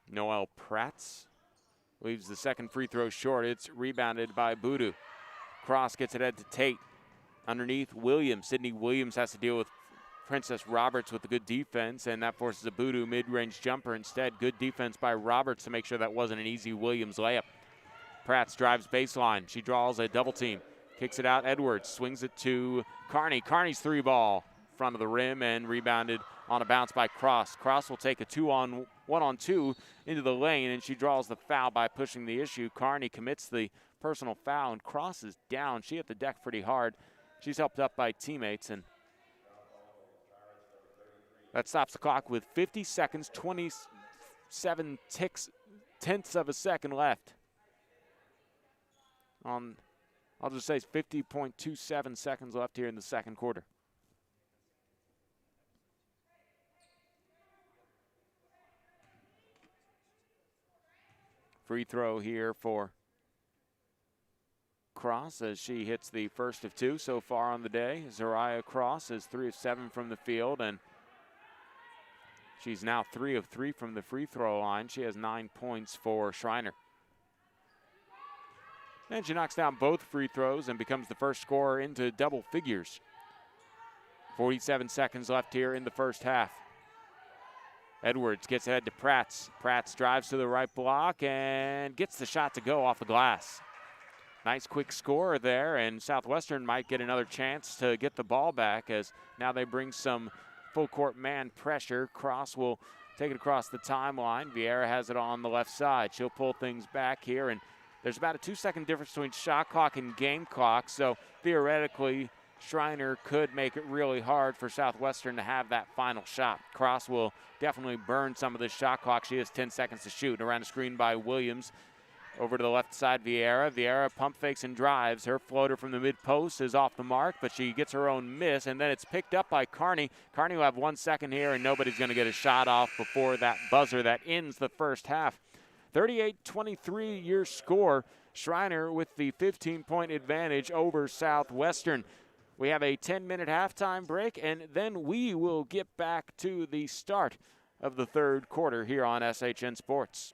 Noelle Prats leaves the second free throw short. It's rebounded by Boudou. Cross gets it head to Tate. Underneath, Williams. Sydney Williams has to deal with Princess Roberts with a good defense, and that forces a Boudou mid-range jumper instead. Good defense by Roberts to make sure that wasn't an easy Williams layup. Prats drives baseline. She draws a double team. Kicks it out. Edwards swings it to Carney. Carney's 3-ball front of the rim and rebounded on a bounce by Cross. Cross will take a 1-on-2 into the lane, and she draws the foul by pushing the issue. Carney commits the personal foul, and Cross is down. She hit the deck pretty hard. She's helped up by teammates, and that stops the clock with 50 seconds, 27 tenths of a second left. I'll just say 50.27 seconds left here in the second quarter. Free throw here for Cross as she hits the first of 2 so far on the day. Zariah Cross is 3 of 7 from the field, and she's now 3 of 3 from the free throw line. She has 9 points for Schreiner. And she knocks down both free throws and becomes the first scorer into double figures. 47 seconds left here in the first half. Edwards gets ahead to Prats. Prats drives to the right block and gets the shot to go off the glass. Nice quick score there, and Southwestern might get another chance to get the ball back as now they bring some full court man pressure. Cross will take it across the timeline. Vieira has it on the left side. She'll pull things back here, and there's about a 2-second difference between shot clock and game clock, so theoretically Schreiner could make it really hard for Southwestern to have that final shot. Cross will definitely burn some of the shot clock. She has 10 seconds to shoot. Around the screen by Williams. Over to the left side, Vieira. Vieira pump fakes and drives. Her floater from the mid-post is off the mark, but she gets her own miss, and then it's picked up by Carney. Carney will have 1 second here, and nobody's going to get a shot off before that buzzer that ends the first half. 38-23 your score. Schreiner with the 15-point advantage over Southwestern. We have a 10-minute halftime break, and then we will get back to the start of the third quarter here on SHN Sports.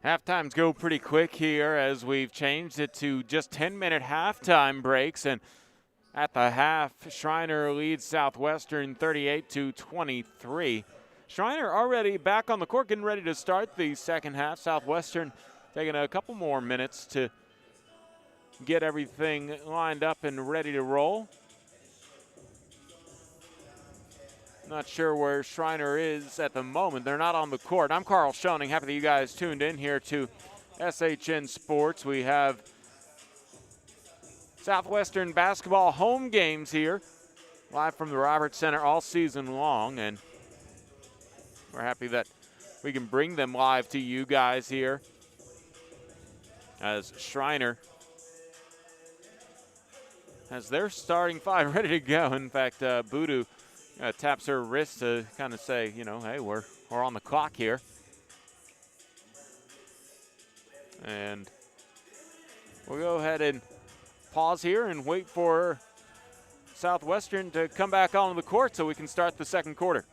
Halftimes go pretty quick here as we've changed it to just 10-minute halftime breaks. And at the half, Schreiner leads Southwestern 38-23. Schreiner already back on the court, getting ready to start the second half. Southwestern taking a couple more minutes to get everything lined up and ready to roll. Not sure where Schreiner is at the moment. They're not on the court. I'm Carl Schoening. Happy that you guys tuned in here to SHN Sports. We have Southwestern basketball home games here, live from the Roberts Center all season long, and we're happy that we can bring them live to you guys here as Schreiner has their starting five ready to go. In fact, Boodoo taps her wrist to kind of say, you know, hey, we're on the clock here. And we'll go ahead and pause here and wait for Southwestern to come back onto the court so we can start the second quarter.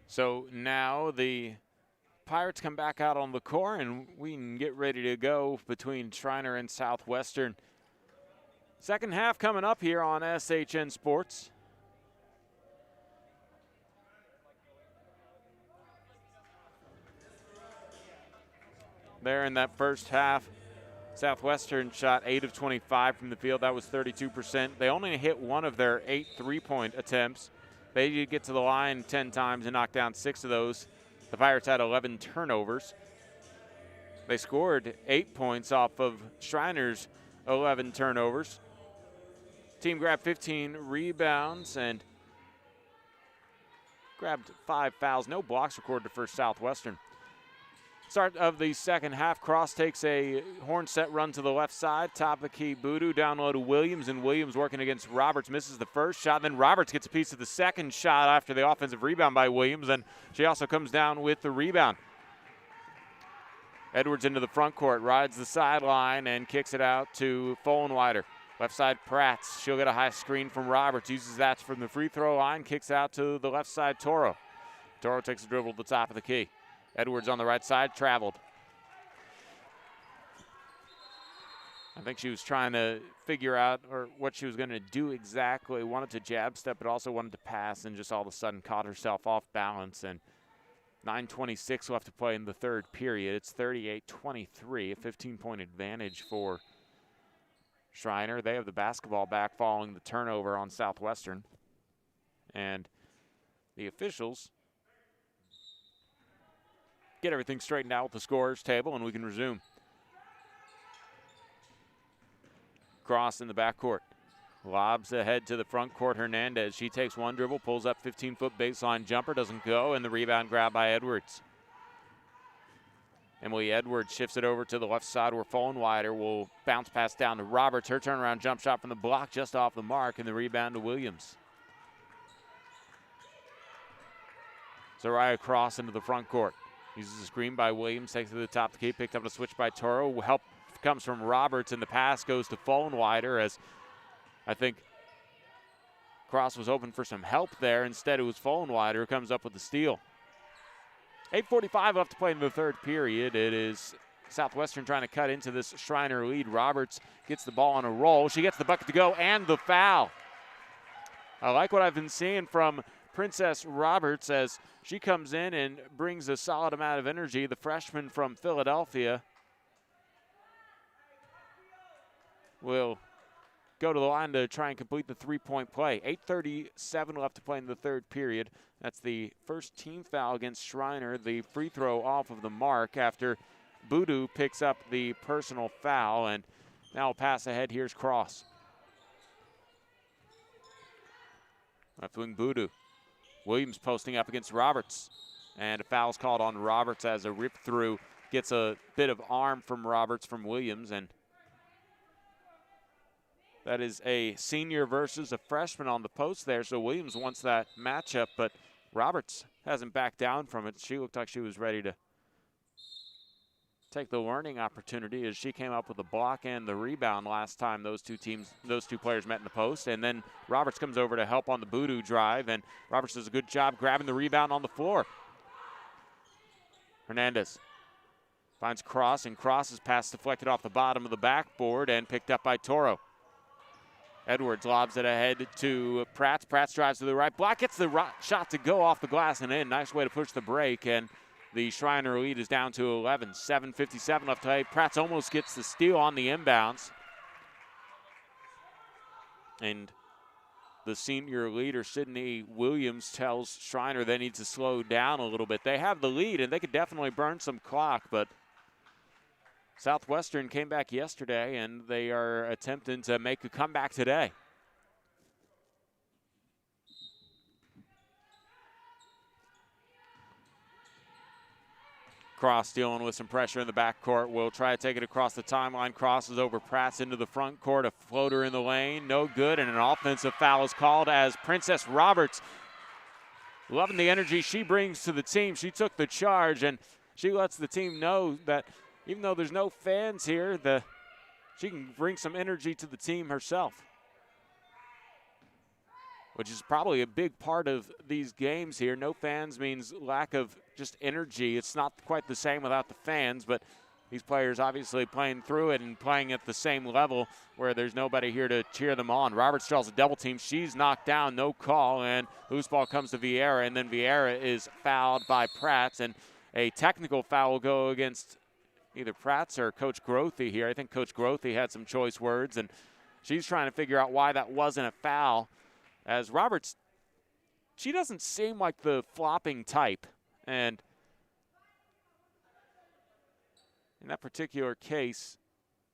So now the Pirates come back out on the court, and we can get ready to go between Schreiner and Southwestern. Second half coming up here on SHN Sports. There in that first half, Southwestern shot 8 of 25 from the field. That was 32%. They only hit one of their 8 3-point attempts. They did get to the line 10 times and knocked down 6 of those. The Pirates had 11 turnovers. They scored 8 points off of Schreiner's 11 turnovers. Team grabbed 15 rebounds and grabbed 5 fouls. No blocks recorded for Southwestern. Start of the second half, Cross takes a horn set run to the left side. Top of the key, Boodoo down low to Williams, and Williams working against Roberts. Misses the first shot, then Roberts gets a piece of the second shot after the offensive rebound by Williams, and she also comes down with the rebound. Edwards into the front court, rides the sideline, and kicks it out to Follenweider. Left side, Prats. She'll get a high screen from Roberts, uses that from the free throw line, kicks out to the left side, Toro. Toro takes a dribble to the top of the key. Edwards on the right side, traveled. I think she was trying to figure out what she was going to do exactly. Wanted to jab step, but also wanted to pass, and just all of a sudden caught herself off balance. And 9:26 left to play in the third period. It's 38-23, a 15-point advantage for Schreiner. They have the basketball back following the turnover on Southwestern. And the officials get everything straightened out with the scorer's table, and we can resume. Cross in the backcourt. Lobs ahead to the front court, Hernandez. She takes one dribble, pulls up 15-foot baseline jumper, doesn't go, and the rebound grab by Edwards. Emily Edwards shifts it over to the left side where Follenweider will bounce pass down to Roberts. Her turnaround jump shot from the block just off the mark, and the rebound to Williams. Zariah Cross into the front court. Uses a screen by Williams, takes it to the top of the key, picked up a switch by Toro. Help comes from Roberts, and the pass goes to Follenweider, as I think Cross was hoping for some help there. Instead, it was Follenweider who comes up with the steal. 8:45 left to play in the third period. It is Southwestern trying to cut into this Schreiner lead. Roberts gets the ball on a roll. She gets the bucket to go and the foul. I like what I've been seeing from Princess Roberts as she comes in and brings a solid amount of energy. The freshman from Philadelphia will go to the line to try and complete the three-point play. 8:37 left to play in the third period. That's the first team foul against Schreiner. The free throw off of the mark after Boodoo picks up the personal foul. And now pass ahead. Here's Cross. Left wing Boodoo. Williams posting up against Roberts. And a foul's called on Roberts as a rip through gets a bit of arm from Roberts from Williams. And that is a senior versus a freshman on the post there. So Williams wants that matchup, but Roberts hasn't backed down from it. She looked like she was ready to take the learning opportunity as she came up with the block and the rebound last time those two players met in the post. And then Roberts comes over to help on the Boodoo drive, and Roberts does a good job grabbing the rebound on the floor. Hernandez finds Cross, and Cross's pass deflected off the bottom of the backboard and picked up by Toro. Edwards lobs it ahead to Pratt. Pratt drives to the right block, gets the shot to go off the glass and in. Nice way to push the break, and the Schreiner lead is down to 11. 7:57 left to play. Pratt almost gets the steal on the inbounds. And the senior leader, Sydney Williams, tells Schreiner they need to slow down a little bit. They have the lead, and they could definitely burn some clock, but Southwestern came back yesterday, and they are attempting to make a comeback today. Cross dealing with some pressure in the backcourt. Will try to take it across the timeline. Crosses over Pratt into the front court. A floater in the lane. No good. And an offensive foul is called as Princess Roberts, loving the energy she brings to the team. She took the charge, and she lets the team know that even though there's no fans here, she can bring some energy to the team herself, which is probably a big part of these games here. No fans means lack of just energy. It's not quite the same without the fans, but these players obviously playing through it and playing at the same level where there's nobody here to cheer them on. Roberts draws a double team. She's knocked down, no call, and loose ball comes to Vieira, and then Vieira is fouled by Pratt, and a technical foul will go against either Pratt's or Coach Grothy here. I think Coach Grothy had some choice words, and she's trying to figure out why that wasn't a foul, as Roberts, she doesn't seem like the flopping type. And in that particular case,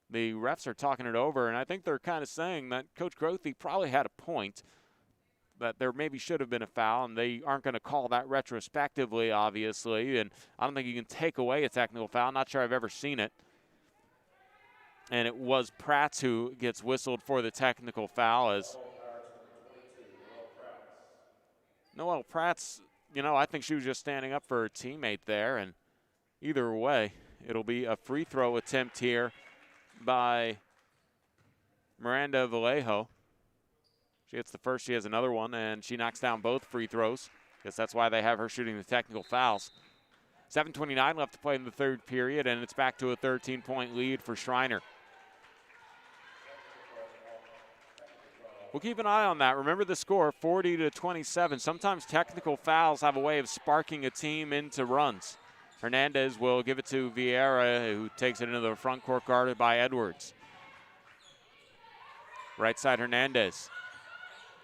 the refs are talking it over, and I think they're kind of saying that Coach Grothy probably had a point, that there maybe should have been a foul, and they aren't going to call that retrospectively, obviously. And I don't think you can take away a technical foul. I'm not sure I've ever seen it. And it was Pratt who gets whistled for the technical foul as Noelle Pratt's, I think she was just standing up for her teammate there. And either way, it'll be a free throw attempt here by Miranda Vallejo. She gets the first, she has another one, and she knocks down both free throws. Guess that's why they have her shooting the technical fouls. 7:29 left to play in the third period, and it's back to a 13-point lead for Schreiner. We'll keep an eye on that. Remember the score, 40-27. Sometimes technical fouls have a way of sparking a team into runs. Hernandez will give it to Vieira, who takes it into the front court, guarded by Edwards. Right side, Hernandez.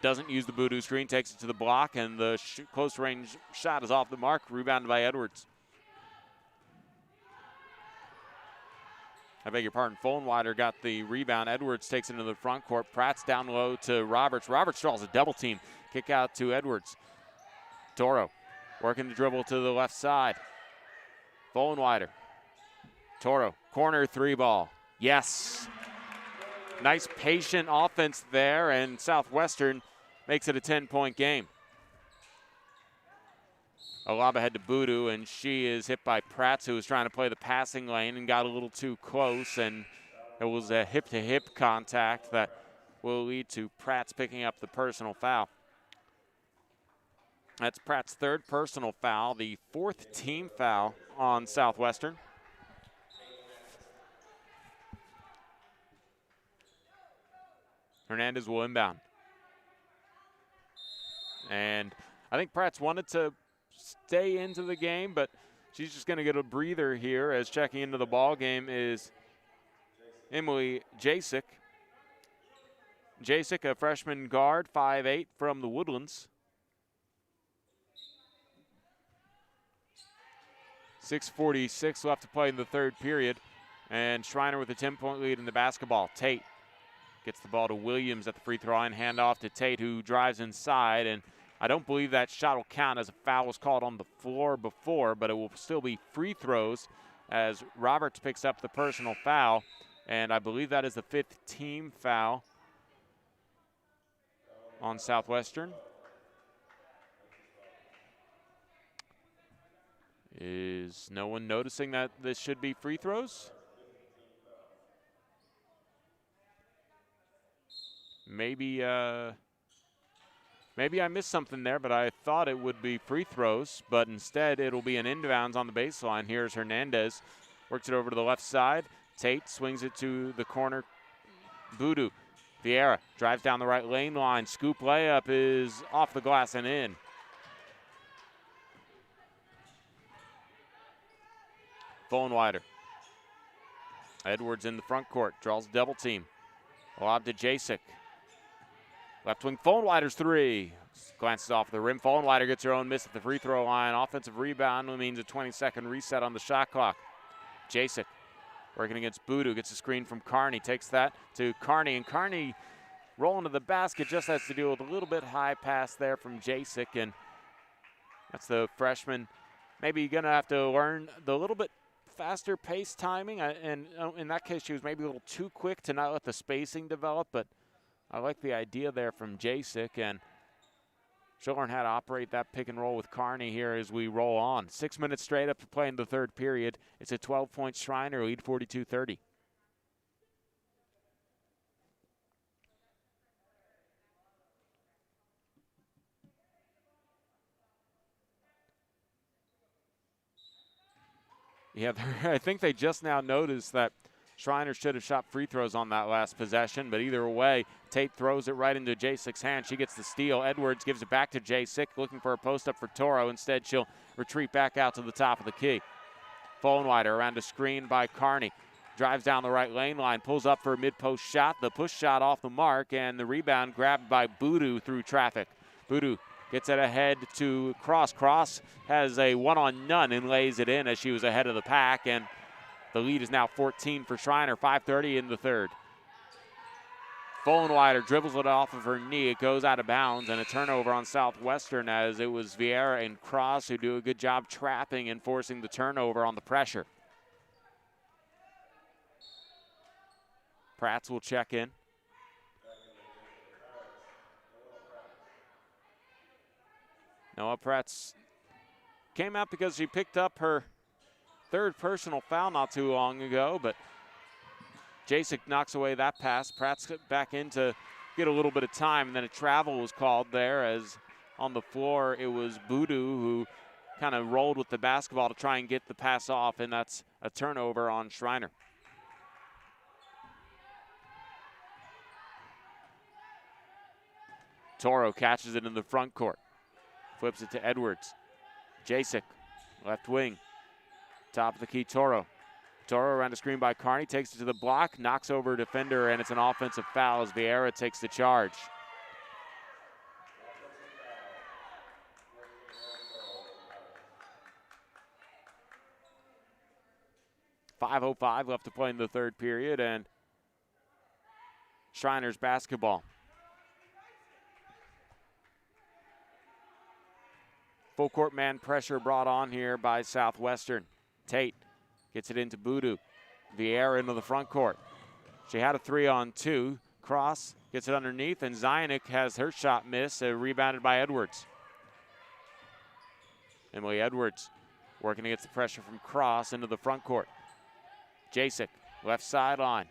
Doesn't use the Boodoo screen, takes it to the block, and the close range shot is off the mark, rebounded by Edwards. I beg your pardon, Fullenwider got the rebound. Edwards takes it into the front court. Pratt's down low to Roberts. Roberts draws a double team. Kick out to Edwards. Toro working the dribble to the left side. Fullenwider. Toro, corner three ball. Yes. Nice patient offense there, and Southwestern makes it a 10-point game. A lob ahead to Boodoo, and she is hit by Pratt, who was trying to play the passing lane and got a little too close, and it was a hip-to-hip contact that will lead to Pratt's picking up the personal foul. That's Pratt's third personal foul, the fourth team foul on Southwestern. Hernandez will inbound. And I think Pratt's wanted to stay into the game, but she's just going to get a breather here as checking into the ball game is Emily Jasek. Jasek, a freshman guard, 5'8", from the Woodlands. 6:46 left to play in the third period. And Schreiner with a 10-point lead in the basketball. Tate gets the ball to Williams at the free throw line. Hand off to Tate, who drives inside. And I don't believe that shot will count, as a foul was called on the floor before, but it will still be free throws as Roberts picks up the personal foul. And I believe that is the 5th team foul on Southwestern. Is no one noticing that this should be free throws? Maybe I missed something there, but I thought it would be free throws, but instead it'll be an inbounds on the baseline. Here's Hernandez, works it over to the left side. Tate swings it to the corner. Boudou. Vieira drives down the right lane line. Scoop layup is off the glass and in. Fullenwider. Edwards in the front court, draws double team. Lob to Jasek. Left wing, Fullenwider's three. Glances off the rim. Fullenwider gets her own miss at the free throw line. Offensive rebound means a 20-second reset on the shot clock. Jasek working against Boudou, gets a screen from Carney, takes that to Carney, and Carney rolling to the basket, just has to deal with a little bit high pass there from Jasek, and that's the freshman maybe going to have to learn the little bit faster pace timing, and in that case she was maybe a little too quick to not let the spacing develop, but I like the idea there from Jasek, and she'll learn how to operate that pick and roll with Carney here as we roll on. 6 minutes straight up to play in the third period. It's a 12-point Schreiner lead, 42-30. Yeah, I think they just now noticed that Schreiner should have shot free throws on that last possession, but either way, Tate throws it right into Jasek's hand. She gets the steal. Edwards gives it back to Jasek, looking for a post-up for Toro. Instead, she'll retreat back out to the top of the key. Fullenwider around a screen by Carney. Drives down the right lane line, pulls up for a mid-post shot. The push shot off the mark, and the rebound grabbed by Boudou through traffic. Boudou gets it ahead to Cross. Cross has a one-on-none and lays it in as she was ahead of the pack, and the lead is now 14 for Schreiner, 5:30 in the third. Fullenwider dribbles it off of her knee. It goes out of bounds, and a turnover on Southwestern, as it was Vieira and Cross who do a good job trapping and forcing the turnover on the pressure. Prats will check in. Noah Prats came out because she picked up her third personal foul not too long ago, but Jasek knocks away that pass. Pratt's back in to get a little bit of time, and then a travel was called there, as on the floor it was Boudou who kind of rolled with the basketball to try and get the pass off, and that's a turnover on Schreiner. Toro catches it in the front court. Flips it to Edwards. Jasek, left wing. Top of the key, Toro. Toro around the screen by Carney, takes it to the block, knocks over a defender, and it's an offensive foul as Vieira takes the charge. .505 left to play in the third period, and Schreiner's basketball. Full court man pressure brought on here by Southwestern. Tate gets it into Boudou. Vieira into the front court. She had a 3-on-2. Cross gets it underneath, and Zionik has her shot miss, rebounded by Edwards. Emily Edwards working against the pressure from Cross into the front court. Jasek, left sideline.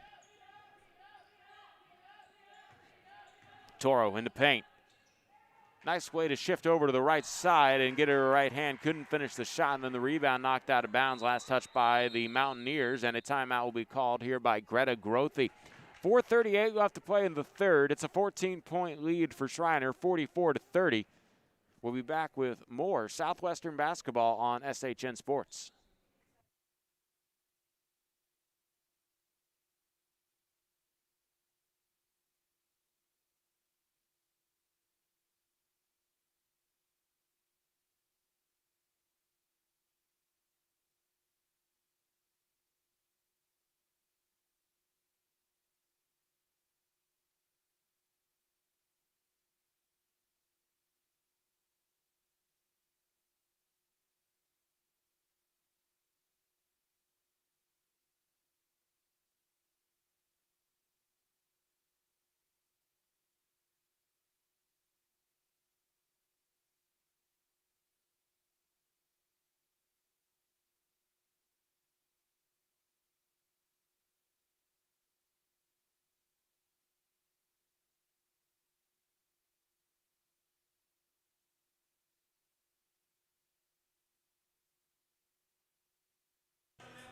Toro into paint. Nice way to shift over to the right side and get her right hand. Couldn't finish the shot, and then the rebound knocked out of bounds. Last touch by the Mountaineers, and a timeout will be called here by Greta Grothe. 4:38 left to play in the third. It's a 14-point lead for Schreiner, 44-30. We'll be back with more Southwestern basketball on SHN Sports.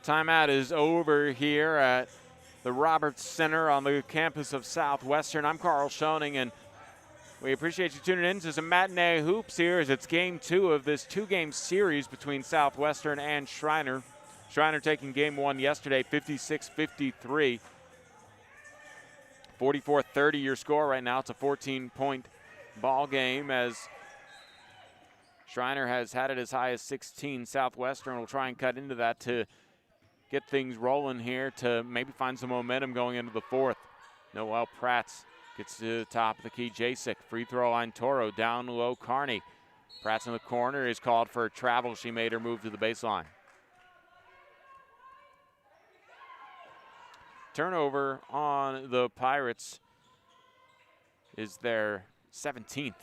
Timeout is over here at the Roberts Center on the campus of Southwestern. I'm Carl Schoening, and we appreciate you tuning in to some matinee hoops here as it's game 2 of this 2-game series between Southwestern and Schreiner. Schreiner taking game 1 yesterday, 56-53. 44-30 your score right now. It's a 14-point ball game as Schreiner has had it as high as 16. Southwestern will try and cut into that to get things rolling here to maybe find some momentum going into the 4th. Noel Prats gets to the top of the key. Jasek, free throw line. Toro down low. Carney. Prats in the corner is called for a travel. She made her move to the baseline. Turnover on the Pirates is their 17th.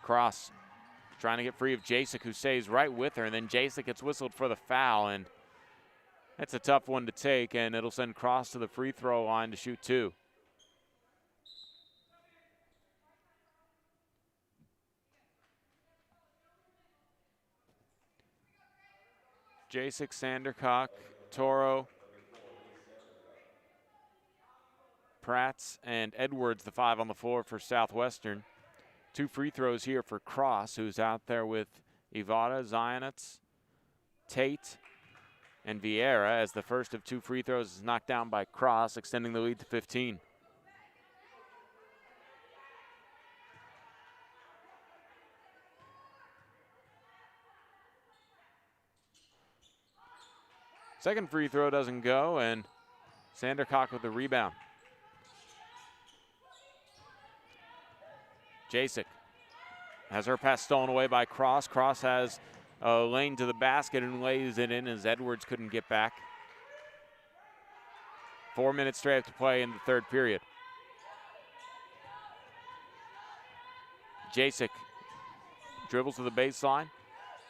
Cross trying to get free of Jasek, who stays right with her, and then Jasek gets whistled for the foul, and that's a tough one to take, and it'll send Cross to the free throw line to shoot 2. Jasek, Sandercock, Toro, Prats, and Edwards, the 5 on the floor for Southwestern. 2 free throws here for Cross, who's out there with Ivada, Zionets, Tate, and Vieira, as the first of 2 free throws is knocked down by Cross, extending the lead to 15. Second free throw doesn't go, and Sandercock with the rebound. Jasek has her pass stolen away by Cross. Cross has a lane to the basket and lays it in as Edwards couldn't get back. 4 minutes straight to play in the 3rd period. Jasek dribbles to the baseline.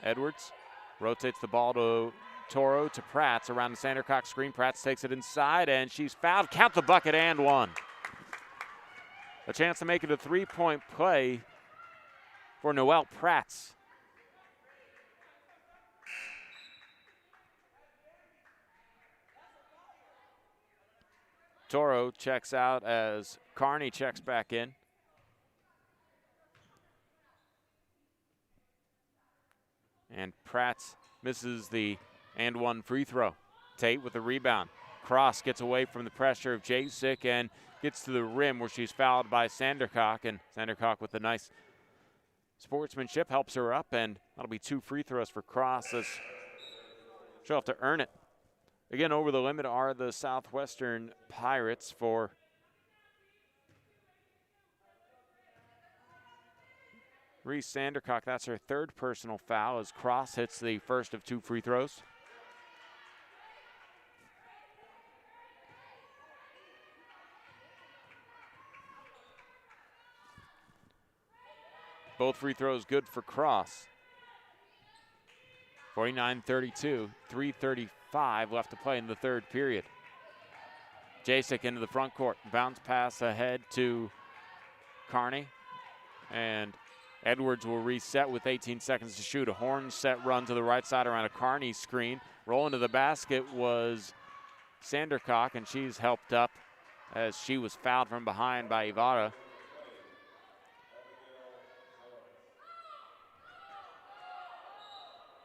Edwards rotates the ball to Toro to Prats around the Sandercock screen. Prats takes it inside, and she's fouled. Count the bucket and 1. A chance to make it a 3-point play for Noel Prats. Toro checks out as Carney checks back in. And Prats misses the and 1 free throw. Tate with the rebound. Cross gets away from the pressure of Jasek and gets to the rim where she's fouled by Sandercock, and Sandercock with a nice sportsmanship helps her up, and that'll be 2 free throws for Cross as she'll have to earn it. Again, over the limit are the Southwestern Pirates for Reese Sandercock. That's her 3rd personal foul as Cross hits the first of 2 free throws. Both free throws good for Cross. 49-32, 3:35 left to play in the 3rd period. Jasek into the front court. Bounce pass ahead to Carney. And Edwards will reset with 18 seconds to shoot. A horn set run to the right side around a Carney screen. Rolling to the basket was Sandercock, and she's helped up as she was fouled from behind by Ivada.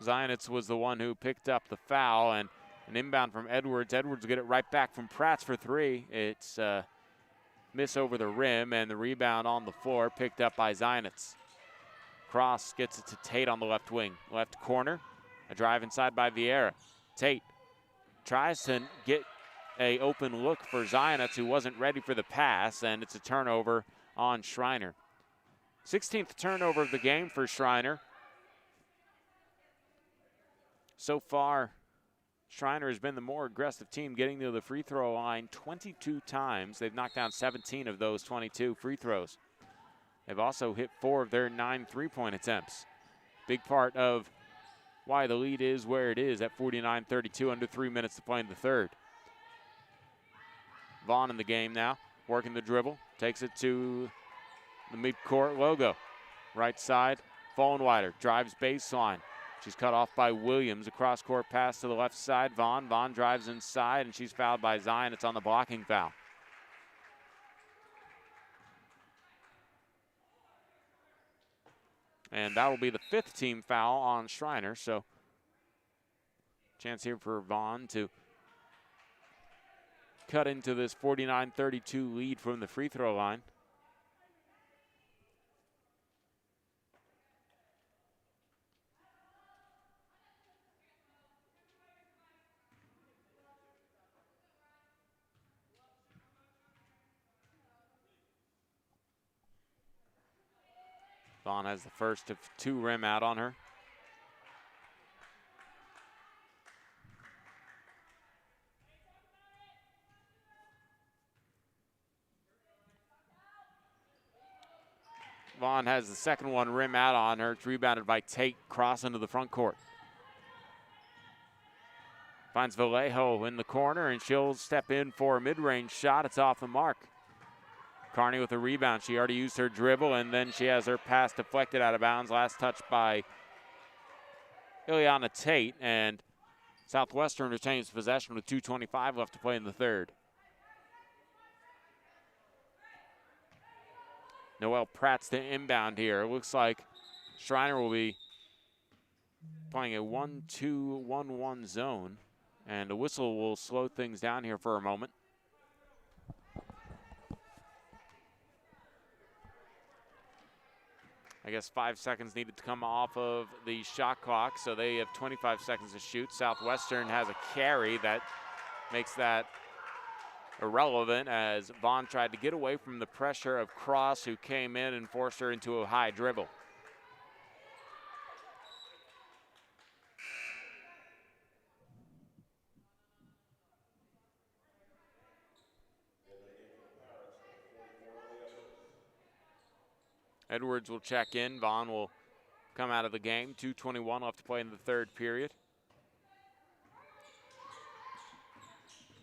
Zionets was the one who picked up the foul, and an inbound from Edwards. Edwards will get it right back from Prats for 3. It's a miss over the rim, and the rebound on the floor picked up by Zionets. Cross gets it to Tate on the left wing. Left corner, a drive inside by Vieira. Tate tries to get a open look for Zionets, who wasn't ready for the pass, and it's a turnover on Schreiner. 16th turnover of the game for Schreiner. So far, Schreiner has been the more aggressive team, getting to the free throw line 22 times. They've knocked down 17 of those 22 free throws. They've also hit 4 of their 9 3-point attempts. Big part of why the lead is where it is at 49-32, under 3 minutes to play in the 3rd. Vaughn in the game now, working the dribble, takes it to the midcourt logo. Right side, Fallenweider drives baseline. She's cut off by Williams. A cross-court pass to the left side. Vaughn drives inside, and she's fouled by Zion. It's on the blocking foul. And that will be the 5th team foul on Schreiner. So chance here for Vaughn to cut into this 49-32 lead from the free throw line. Vaughn has the first of 2 rim out on her. Vaughn has the second one rim out on her. It's rebounded by Tate, cross into the front court. Finds Vallejo in the corner, and she'll step in for a mid-range shot. It's off the mark. Carney with a rebound. She already used her dribble, and then she has her pass deflected out of bounds. Last touch by Ileana Tate, and Southwestern retains possession with 2:25 left to play in the third. Noelle Pratt's to inbound here. It looks like Schreiner will be playing a 1-2-1-1 zone, and a whistle will slow things down here for a moment. I guess 5 seconds needed to come off of the shot clock, so they have 25 seconds to shoot. Southwestern has a carry that makes that irrelevant as Vaughn tried to get away from the pressure of Cross, who came in and forced her into a high dribble. Edwards will check in. Vaughn will come out of the game. 2:21 left to play in the third period.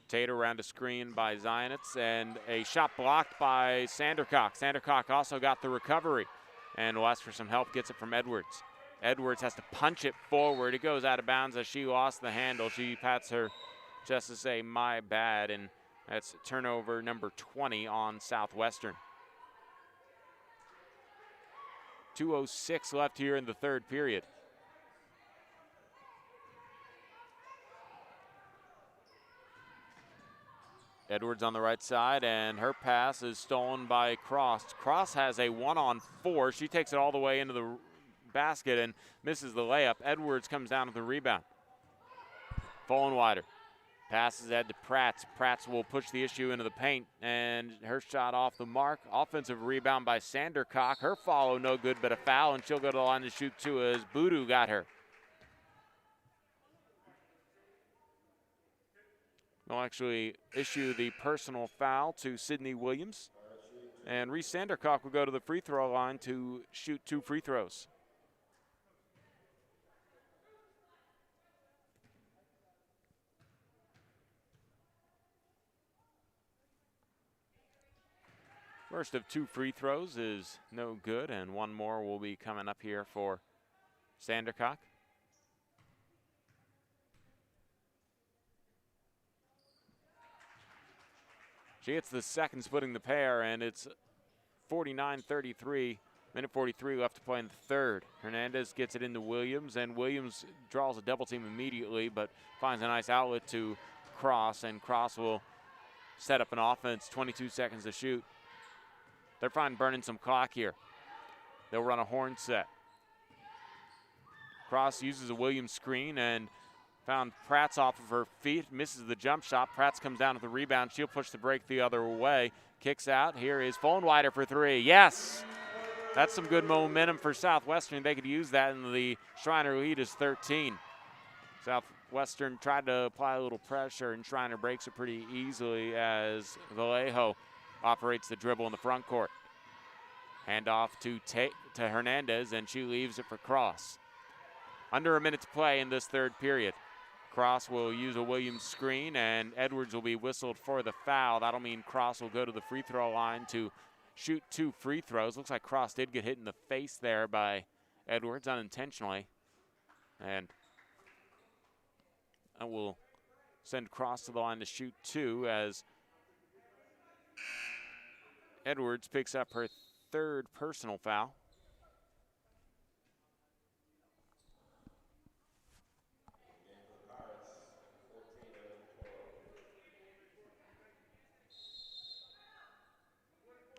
Tate around a screen by Zionitz, and a shot blocked by Sandercock. Sandercock also got the recovery and will ask for some help, gets it from Edwards. Edwards has to punch it forward. It goes out of bounds as she lost the handle. She pats her chest to say, my bad, and that's turnover number 20 on Southwestern. 2:06 left here in the third period. Edwards on the right side, and her pass is stolen by Cross. Cross has a 1-on-4. She takes it all the way into the basket and misses the layup. Edwards comes down with the rebound. Vollenweider passes ahead to Pratz. Pratz will push the issue into the paint, and her shot off the mark. Offensive rebound by Sandercock. Her follow no good, but a foul, and she'll go to the line to shoot too as Boodoo got her. They'll actually issue the personal foul to Sydney Williams. And Reese Sandercock will go to the free throw line to shoot 2 free throws. First of 2 free throws is no good, and one more will be coming up here for Sandercock. She hits the second, splitting the pair, and it's 49-33, minute 43 left to play in the third. Hernandez gets it into Williams, and Williams draws a double team immediately, but finds a nice outlet to Cross, and Cross will set up an offense, 22 seconds to shoot. They're fine burning some clock here. They'll run a horn set. Cross uses a Williams screen and found Pratz off of her feet, misses the jump shot. Pratz comes down with the rebound. She'll push the break the other way. Kicks out. Here is Vollenweider for 3. Yes! That's some good momentum for Southwestern. They could use that, and the Schreiner lead is 13. Southwestern tried to apply a little pressure, and Schreiner breaks it pretty easily as Vallejo operates the dribble in the front court. Handoff to Hernandez, and she leaves it for Cross. Under a minute to play in this third period. Cross will use a Williams screen, and Edwards will be whistled for the foul. That'll mean Cross will go to the free throw line to shoot 2 free throws. Looks like Cross did get hit in the face there by Edwards unintentionally. And I will send Cross to the line to shoot 2 as Edwards picks up her 3rd personal foul.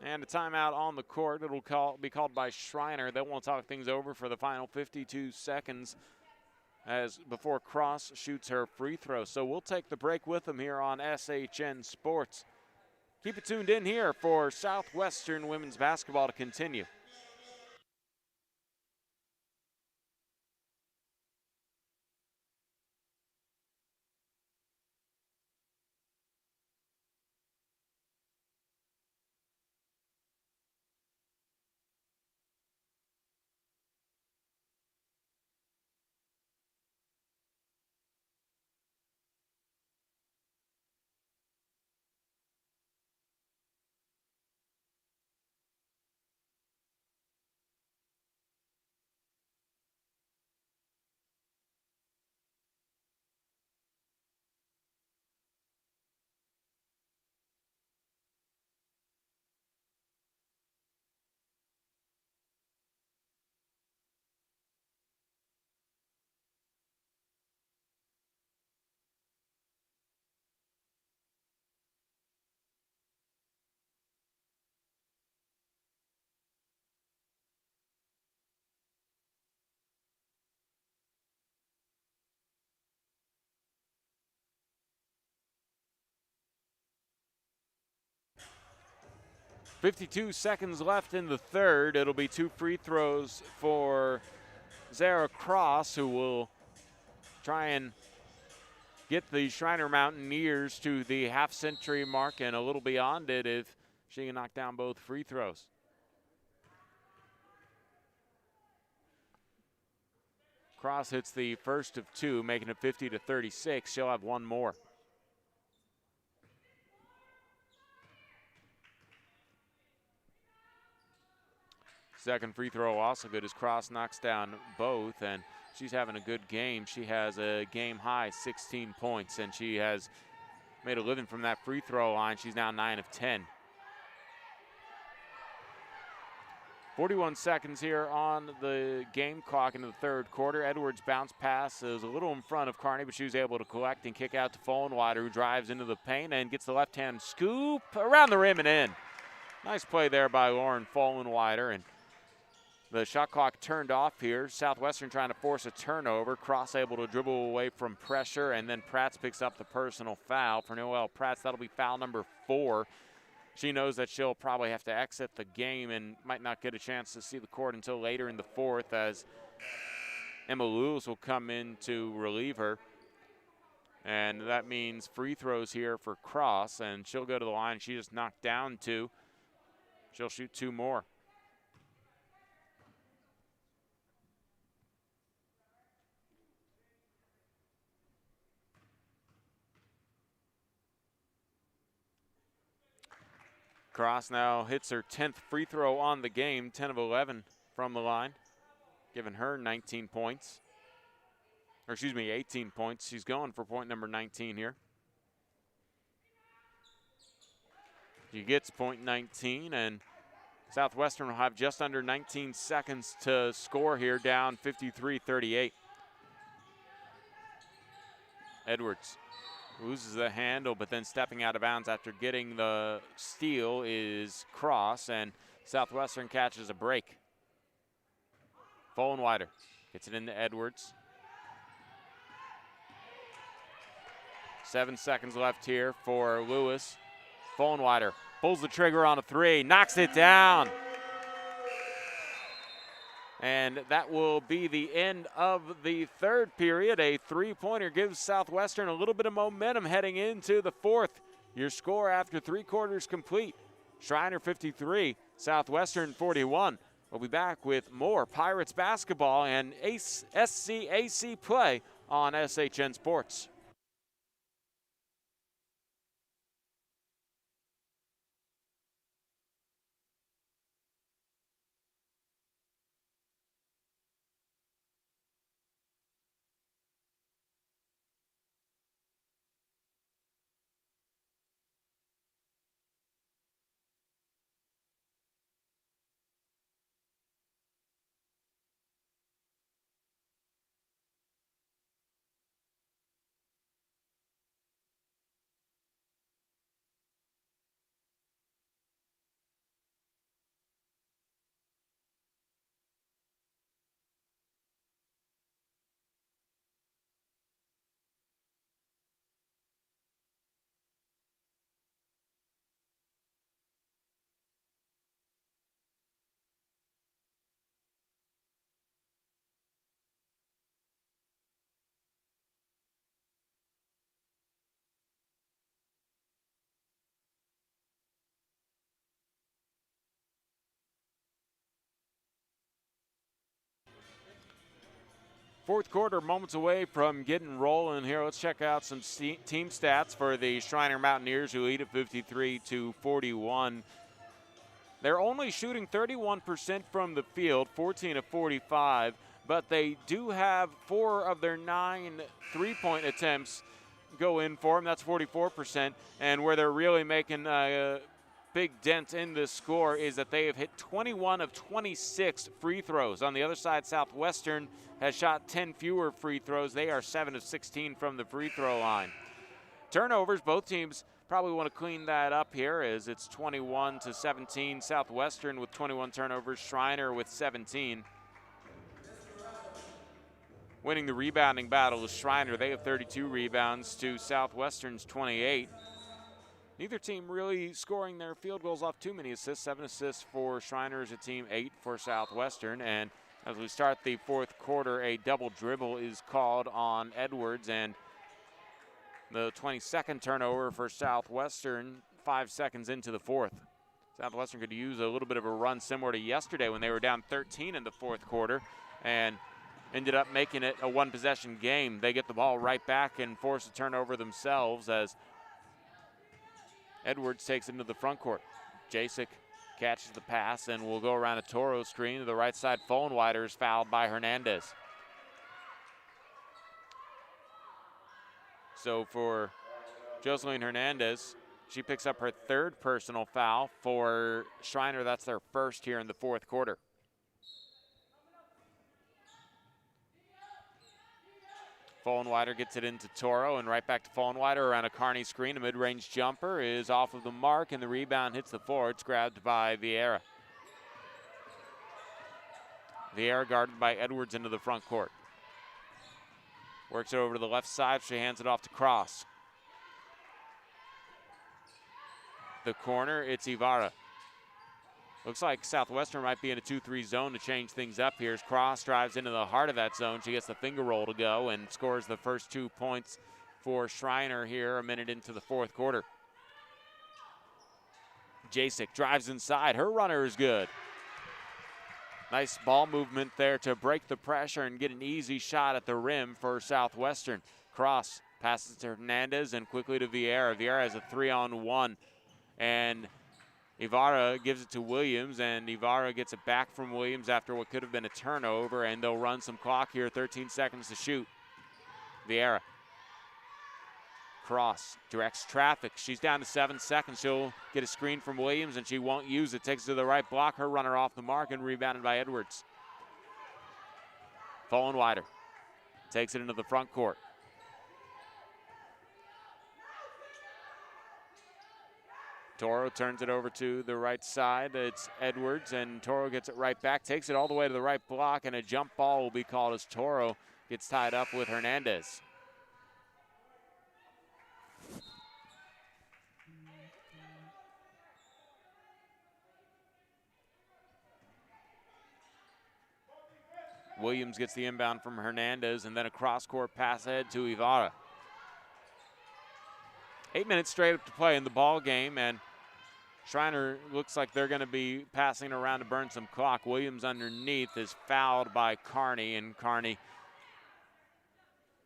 And a timeout on the court. It'll be called by Schreiner. They won't talk things over for the final 52 seconds as before Cross shoots her free throw. So we'll take the break with them here on SHN Sports. Keep it tuned in here for Southwestern women's basketball to continue. .52 seconds left in the third. It'll be 2 free throws for Zara Cross, who will try and get the Schreiner Mountaineers to the half-century mark and a little beyond it if she can knock down both free throws. Cross hits the first of 2, making it 50-36. She'll have one more. Second free throw also good as Cross knocks down both, and she's having a good game. She has a game-high 16 points, and she has made a living from that free throw line. She's now 9 of 10. 41 seconds here on the game clock into the third quarter. Edwards' bounce pass is a little in front of Carney, but she was able to collect and kick out to Follenweider, who drives into the paint and gets the left-hand scoop around the rim and in. Nice play there by Lauren Follenweider, and the shot clock turned off here. Southwestern trying to force a turnover. Cross able to dribble away from pressure, and then Prats picks up the personal foul for Noelle Prats. That'll be foul number 4. She knows that she'll probably have to exit the game and might not get a chance to see the court until later in the fourth, as Emma Lewis will come in to relieve her. And that means free throws here for Cross, and she'll go to the line. She just knocked down 2. She'll shoot 2 more. Cross now hits her 10th free throw on the game, 10 of 11 from the line, giving her 19 points. Or excuse me, 18 points. She's going for point number 19 here. She gets point 19, and Southwestern will have just under 19 seconds to score here, down 53-38. Edwards loses the handle, but then stepping out of bounds after getting the steal is Cross, and Southwestern catches a break. Follenweider gets it into Edwards. 7 seconds left here for Lewis. Follenweider pulls the trigger on a 3, knocks it down. And that will be the end of the third period. A 3-pointer gives Southwestern a little bit of momentum heading into the fourth. Your score after 3 quarters complete: Schreiner 53, Southwestern 41. We'll be back with more Pirates basketball and SCAC play on SHN Sports. Fourth quarter, moments away from getting rolling here. Let's check out some team stats for the Schreiner Mountaineers, who lead at 53-41. They're only shooting 31% from the field, 14 of 45, but they do have 4 of their 9 three-point attempts go in for them. That's 44%. And where they're really making a big dent in this score is that they have hit 21 of 26 free throws. On the other side, Southwestern has shot 10 fewer free throws. They are 7 of 16 from the free throw line. Turnovers, both teams probably want to clean that up here, as it's 21-17. Southwestern with 21 turnovers, Schreiner with 17. Winning the rebounding battle is Schreiner. They have 32 rebounds to Southwestern's 28. Neither team really scoring their field goals off too many assists. 7 assists for Schreiner as a team, 8 for Southwestern. And as we start the fourth quarter, a double dribble is called on Edwards, and the 22nd turnover for Southwestern 5 seconds into the fourth. Southwestern could use a little bit of a run similar to yesterday when they were down 13 in the fourth quarter and ended up making it a one-possession game. They get the ball right back and force a turnover themselves as Edwards takes it into the front court. Jasek catches the pass and will go around a Toro screen to the right side. Fohlenweider is fouled by Hernandez. So for Joseline Hernandez, she picks up her 3rd personal foul. For Schreiner, that's their 1st here in the fourth quarter. Fohlenweider gets it into Toro, and right back to Fohlenweider around a Kearney screen. A mid-range jumper is off of the mark, and the rebound hits the floor. It's grabbed by Vieira. Vieira guarded by Edwards into the front court. Works it over to the left side. She hands it off to Cross. The corner, it's Ibarra. Looks like Southwestern might be in a 2-3 zone to change things up here. As Cross drives into the heart of that zone, she gets the finger roll to go and scores the first 2 points for Schreiner here a minute into the fourth quarter. Jasek drives inside. Her runner is good. Nice ball movement there to break the pressure and get an easy shot at the rim for Southwestern. Cross passes to Hernandez and quickly to Vieira. Vieira has a 3-on-1, and Ibarra gives it to Williams, and Ibarra gets it back from Williams after what could have been a turnover, and they'll run some clock here, 13 seconds to shoot. Vieira. Cross directs traffic. She's down to 7 seconds. She'll get a screen from Williams, and she won't use it. Takes it to the right block. Her runner off the mark and rebounded by Edwards. Fohlenweider takes it into the front court. Toro turns it over to the right side. It's Edwards, and Toro gets it right back. Takes it all the way to the right block, and a jump ball will be called as Toro gets tied up with Hernandez. Williams gets the inbound from Hernandez, and then a cross-court pass ahead to Ibarra. 8 minutes straight up to play in the ball game, and Schreiner looks like they're going to be passing around to burn some clock. Williams underneath is fouled by Kearney, and Kearney,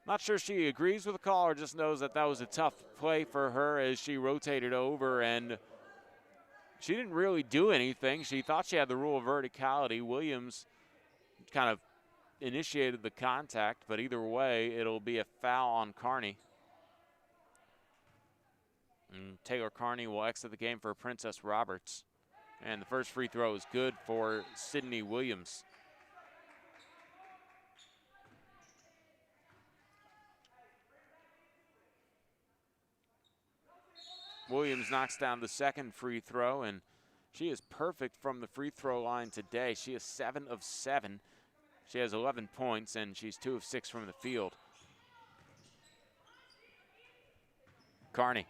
not sure she agrees with the call or just knows that that was a tough play for her as she rotated over, and she didn't really do anything. She thought she had the rule of verticality. Williams kind of initiated the contact, but either way, it'll be a foul on Kearney. And Taylor Kearney will exit the game for Princess Roberts. And the first free throw is good for Sydney Williams. Williams knocks down the second free throw, and she is perfect from the free throw line today. She is 7 of 7. She has 11 points, and she's 2 of 6 from the field. Kearney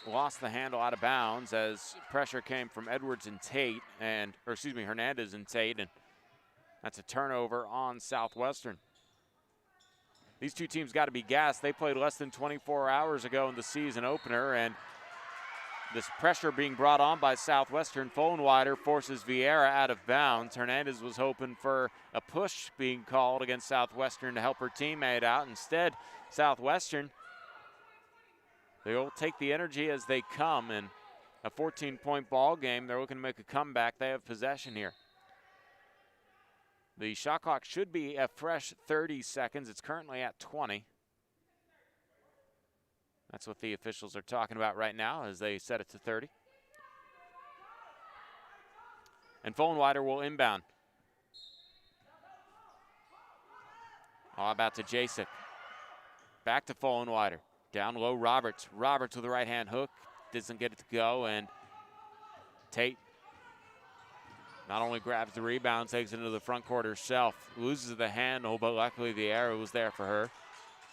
lost the handle out of bounds as pressure came from Edwards and Tate, Hernandez and Tate, and that's a turnover on Southwestern. These two teams got to be gassed. They played less than 24 hours ago in the season opener, and this pressure being brought on by Southwestern. Fullenwider forces Vieira out of bounds. Hernandez was hoping for a push being called against Southwestern to help her teammate out. Instead, Southwestern, they'll take the energy as they come, and a 14-point ball game. They're looking to make a comeback. They have possession here. The shot clock should be a fresh 30 seconds. It's currently at 20. That's what the officials are talking about right now as they set it to 30. And Fullenwider will inbound. All about to Jasek. Back to Fullenwider. Down low, Roberts. Roberts with the right-hand hook. Doesn't get it to go, and Tate not only grabs the rebound, takes it into the front court herself. Loses the handle, but luckily the arrow was there for her.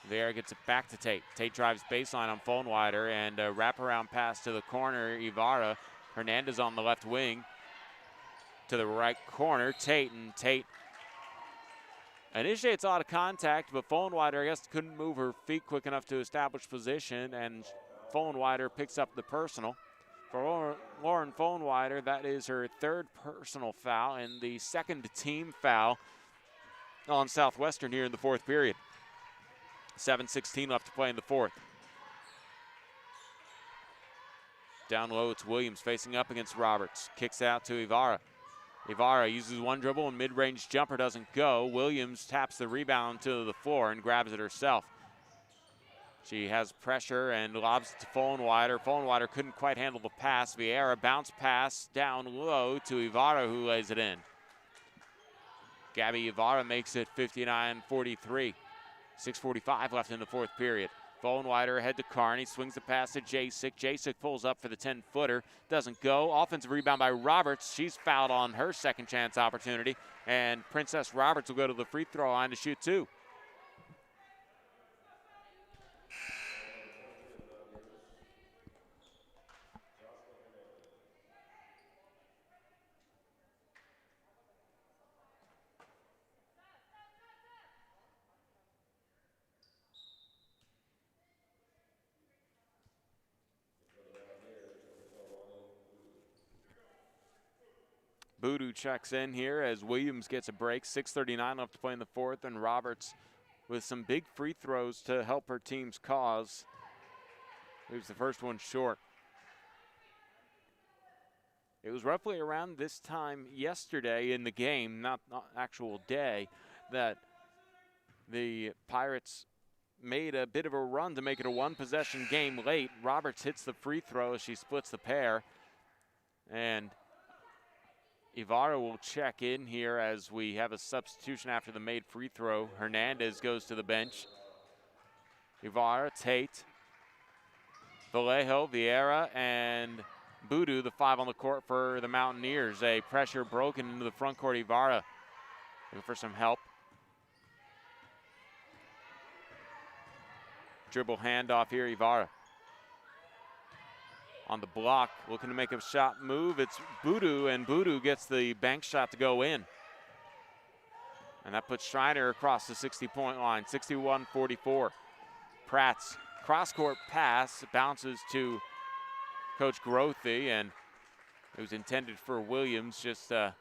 There gets it back to Tate. Tate drives baseline on Fullenwider, and a wraparound pass to the corner. Ibarra. Hernandez on the left wing to the right corner. Tate initiates out of contact, but Fullenwider, I guess, couldn't move her feet quick enough to establish position, and Fullenwider picks up the personal. For Lauren Fullenwider, that is her third personal foul and the second team foul on Southwestern here in the fourth period. 7:16 left to play in the fourth. Down low, it's Williams facing up against Roberts. Kicks out to Ibarra. Ibarra uses one dribble and mid-range jumper doesn't go. Williams taps the rebound to the floor and grabs it herself. She has pressure and lobs it to Fullenwider. Fullenwider couldn't quite handle the pass. Vieira bounce pass down low to Ibarra, who lays it in. Gabby Ibarra makes it 59-43. 6:45 left in the fourth period. Fullenwider ahead to Carney, swings the pass to Jasek. Jasek pulls up for the 10-footer, doesn't go. Offensive rebound by Roberts. She's fouled on her second chance opportunity, and Princess Roberts will go to the free throw line to shoot two. Boodoo checks in here as Williams gets a break. 6:39 left to play in the fourth, and Roberts with some big free throws to help her team's cause. Leaves the first one short. It was roughly around this time yesterday in the game, not actual day, that the Pirates made a bit of a run to make it a one-possession game late. Roberts hits the free throw as she splits the pair, and Ibarra will check in here as we have a substitution after the made free throw. Hernandez goes to the bench. Ibarra, Tate, Vallejo, Vieira, and Boodoo, the five on the court for the Mountaineers. A pressure broken into the front court. Ibarra looking for some help. Dribble handoff here, Ibarra. On the block, looking to make a shot move. It's Boodoo, and Boodoo gets the bank shot to go in. And that puts Schreiner across the 60-point line, 61-44. Pratt's cross-court pass bounces to Coach Grothy, and it was intended for Williams, just a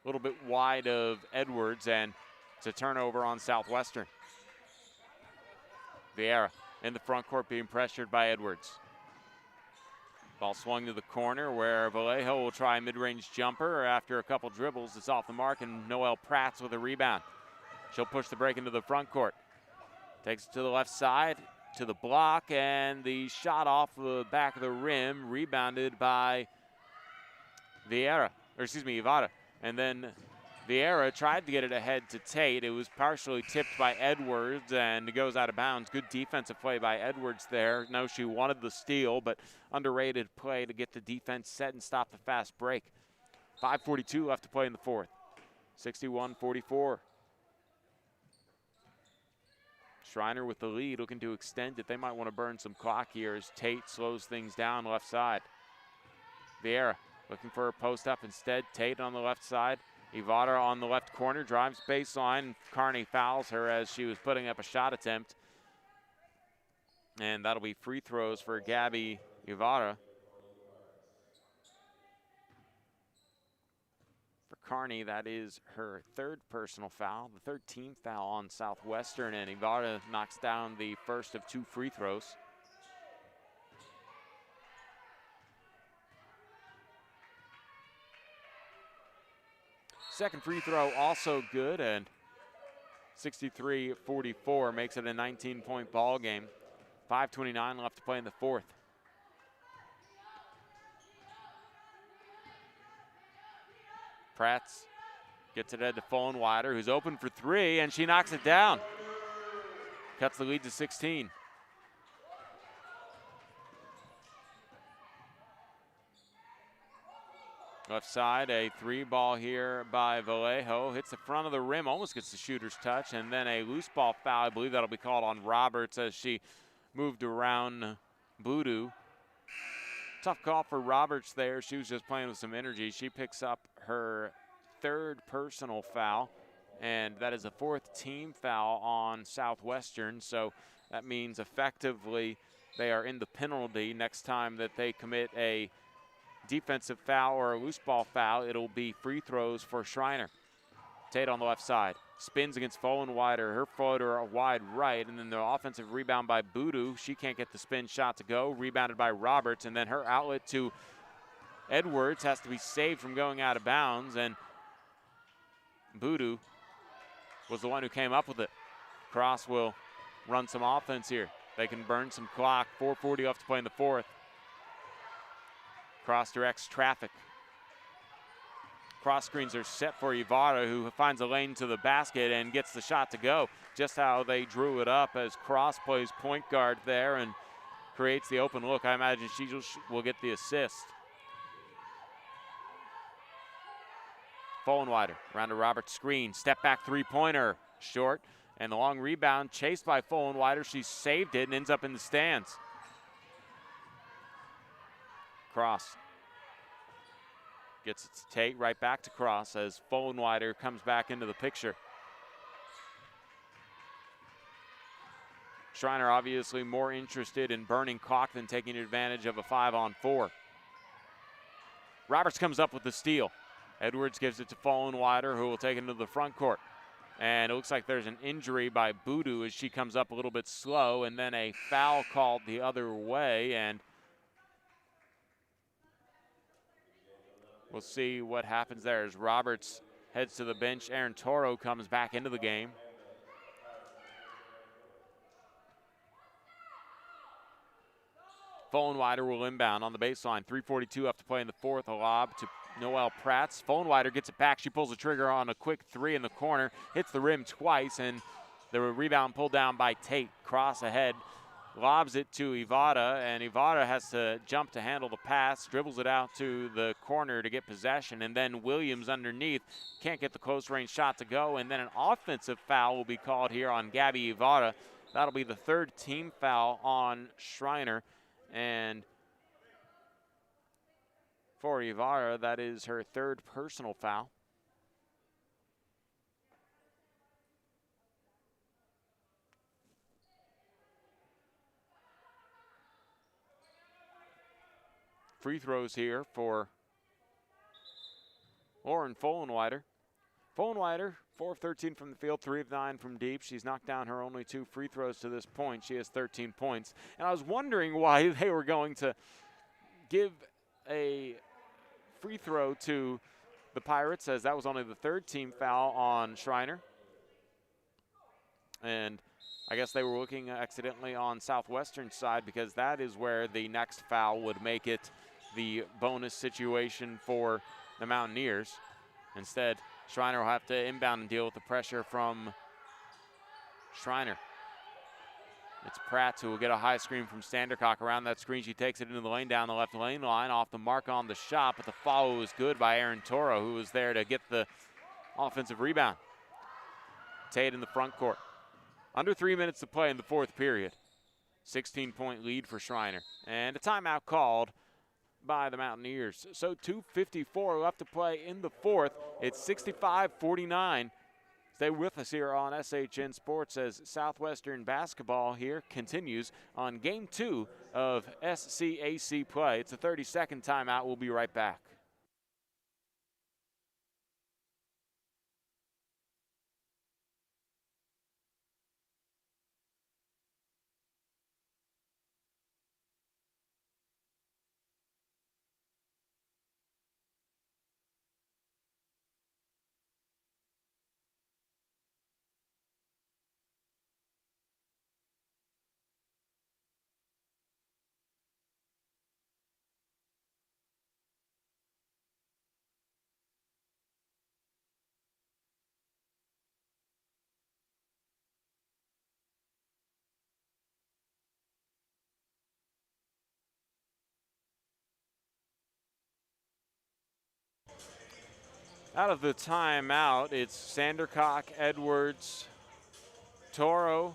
little bit wide of Edwards, and it's a turnover on Southwestern. Vieira in the front court being pressured by Edwards. Ball swung to the corner where Vallejo will try a mid-range jumper. After a couple dribbles, it's off the mark, and Noelle Prats with a rebound. She'll push the break into the front court. Takes it to the left side, to the block, and the shot off the back of the rim, rebounded by Ibarra. And then Vieira tried to get it ahead to Tate. It was partially tipped by Edwards, and it goes out of bounds. Good defensive play by Edwards there. No, she wanted the steal, but underrated play to get the defense set and stop the fast break. 5:42 left to play in the fourth. 61-44. Schreiner with the lead, looking to extend it. They might want to burn some clock here as Tate slows things down left side. Vieira looking for a post up instead. Tate on the left side. Ibarra on the left corner, drives baseline. Carney fouls her as she was putting up a shot attempt. And that'll be free throws for Gabby Ivara. For Kearney, that is her third personal foul, the third team foul on Southwestern, and Ivara knocks down the first of 2 free throws. Second free throw also good, and 63-44 makes it a 19-point ball game. 5:29 left to play in the fourth. Pratt gets it ahead to Fullenwider, who's open for 3, and she knocks it down. Cuts the lead to 16. Left side, a 3 ball here by Vallejo. Hits the front of the rim, almost gets the shooter's touch, and then a loose ball foul. I believe that'll be called on Roberts as she moved around Boodoo. Tough call for Roberts there. She was just playing with some energy. She picks up her third personal foul, and that is the 4th team foul on Southwestern. So that means effectively they are in the penalty. Next time that they commit a defensive foul or a loose ball foul, it'll be free throws for Schreiner. Tate on the left side. Spins against Fullenwider. Her floater wide right, and then the offensive rebound by Boodoo. She can't get the spin shot to go. Rebounded by Roberts, and then her outlet to Edwards has to be saved from going out of bounds, and Boodoo was the one who came up with it. Cross will run some offense here. They can burn some clock. 4:40 left to play in the fourth. Cross directs traffic. Cross screens are set for Ivara, who finds a lane to the basket and gets the shot to go. Just how they drew it up as Cross plays point guard there and creates the open look. I imagine she will get the assist. Fullenwider around to Roberts' screen. Step back 3-pointer. Short. And the long rebound chased by Fullenwider. She saved it and ends up in the stands. Cross gets it to Tate, right back to Cross as Fullenwider comes back into the picture. Schreiner obviously more interested in burning clock than taking advantage of a 5-on-4. Roberts comes up with the steal. Edwards gives it to Fullenwider, who will take it into the front court. And it looks like there's an injury by Boodoo as she comes up a little bit slow, and then a foul called the other way, and we'll see what happens there as Roberts heads to the bench. Aaron Toro comes back into the game. Fullenwider will inbound on the baseline. 3:42 left to play in the fourth. A lob to Noelle Pratt. Fullenwider gets it back. She pulls the trigger on a quick 3 in the corner. Hits the rim twice, and the rebound pulled down by Tate. Cross ahead. Lobs it to Ivada, and Ivada has to jump to handle the pass. Dribbles it out to the corner to get possession, and then Williams underneath. Can't get the close range shot to go, and then an offensive foul will be called here on Gabby Ivada. That'll be the 3rd team foul on Schreiner. And for Ivara, that is her 3rd personal foul. Free throws here for Lauren Fullenwider. Fullenwider, 4 of 13 from the field, 3 of 9 from deep. She's knocked down her only 2 free throws to this point. She has 13 points. And I was wondering why they were going to give a free throw to the Pirates, as that was only the 3rd team foul on Schreiner. And I guess they were looking accidentally on Southwestern side, because that is where the next foul would make it the bonus situation for the Mountaineers. Instead, Schreiner will have to inbound and deal with the pressure from Schreiner. It's Pratt who will get a high screen from Standercock. Around that screen, she takes it into the lane down the left lane line, off the mark on the shot, but the follow is good by Aaron Toro, who was there to get the offensive rebound. Tate in the front court. Under 3 minutes to play in the fourth period. 16-point lead for Schreiner. And a timeout called by the Mountaineers. So 2:54 left to play in the fourth. It's 65-49. Stay with us here on SHN Sports as Southwestern basketball here continues on Game 2 of SCAC play. It's a 30-second timeout. We'll be right back. Out of the timeout, it's Sandercock, Edwards, Toro,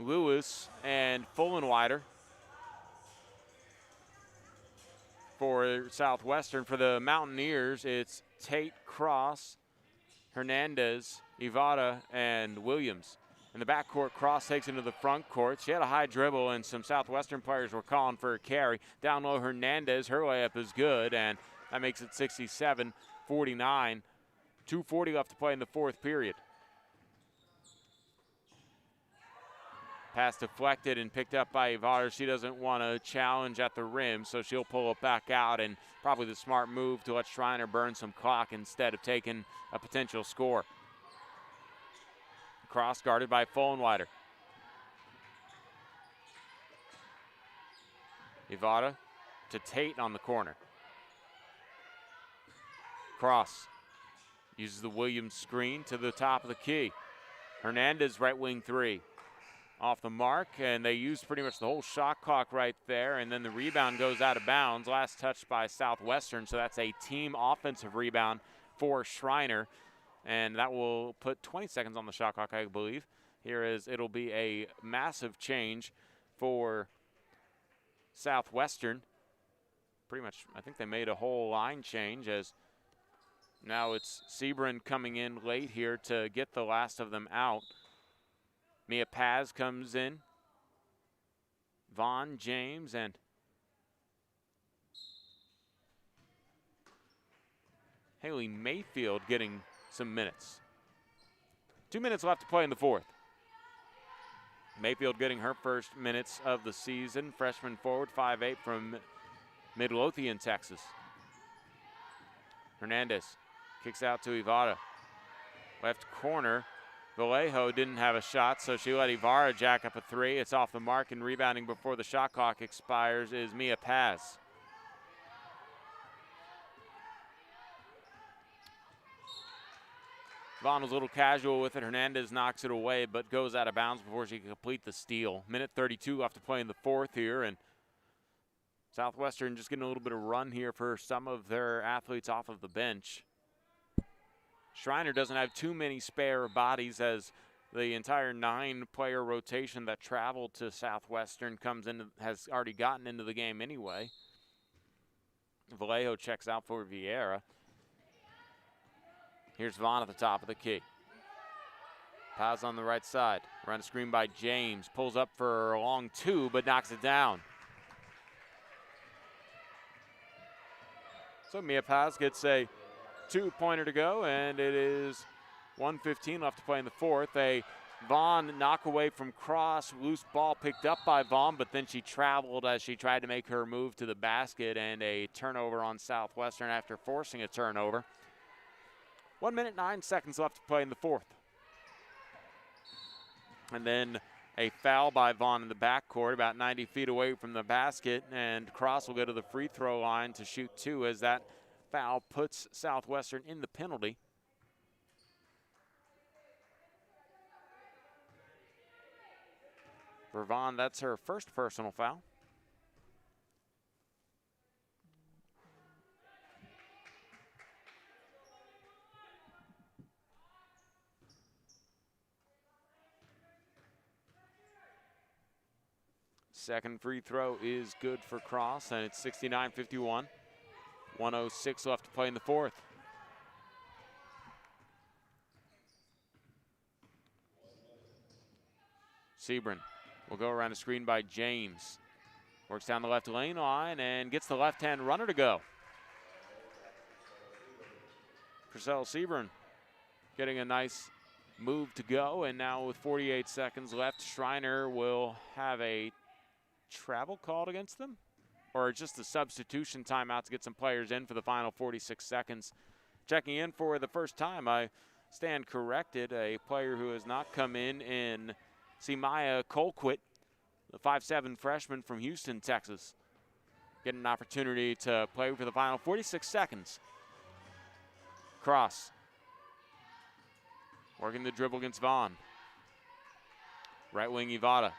Lewis, and Fullenwider for Southwestern. For the Mountaineers, it's Tate, Cross, Hernandez, Ivada, and Williams. In the backcourt, Cross takes into the front court. She had a high dribble, and some Southwestern players were calling for a carry. Down low, Hernandez, her layup is good, and that makes it 67-49. 2:40 left to play in the fourth period. Pass deflected and picked up by Ivada. She doesn't want to challenge at the rim, so she'll pull it back out, and probably the smart move to let Schreiner burn some clock instead of taking a potential score. Cross guarded by Fullenwider. Ivada to Tate on the corner. Cross uses the Williams screen to the top of the key. Hernandez, right wing three. Off the mark, and they used pretty much the whole shot clock right there, and then the rebound goes out of bounds. Last touch by Southwestern, so that's a team offensive rebound for Schreiner, and that will put 20 seconds on the shot clock, I believe. It'll be a massive change for Southwestern. Pretty much, I think they made a whole line change, as now it's Sebring coming in late here to get the last of them out. Mia Paz comes in. Vaughn, James, and Haley Mayfield getting some minutes. 2 minutes left to play in the fourth. Mayfield getting her first minutes of the season. Freshman forward, 5'8", from Midlothian, Texas. Hernandez kicks out to Ivada. Left corner. Vallejo didn't have a shot, so she let Ibarra jack up a three. It's off the mark, and rebounding before the shot clock expires is Mia Paz. Vaughn was a little casual with it. Hernandez knocks it away, but goes out of bounds before she can complete the steal. Minute 32 left to play in the fourth here, and Southwestern just getting a little bit of run here for some of their athletes off of the bench. Schreiner doesn't have too many spare bodies, as the entire 9-player rotation that traveled to Southwestern has already gotten into the game anyway. Vallejo checks out for Vieira. Here's Vaughn at the top of the key. Paz on the right side. Run screen by James. Pulls up for a long two, but knocks it down. So Mia Paz gets a 2-pointer to go, and it is 1:15 left to play in the fourth. A Vaughn knock away from Cross. Loose ball picked up by Vaughn, but then she traveled as she tried to make her move to the basket, and a turnover on Southwestern after forcing a turnover. 1 minute, 9 seconds left to play in the fourth. And then a foul by Vaughn in the backcourt, about 90 feet away from the basket, and Cross will go to the free throw line to shoot two, as that foul puts Southwestern in the penalty. For Vaughn, that's her first personal foul. Second free throw is good for Cross, and it's 69-51. 1:06 left to play in the fourth. Sebring will go around the screen by James. Works down the left lane line and gets the left-hand runner to go. Purcell Sebring getting a nice move to go, and now with 48 seconds left, Schreiner will have a travel called against them, or just a substitution timeout to get some players in for the final 46 seconds. Checking in for the first time, I stand corrected. A player who has not come in Simaya Colquitt, the 5'7" freshman from Houston, Texas. Getting an opportunity to play for the final 46 seconds. Cross. Working the dribble against Vaughn. Right wing Ivada.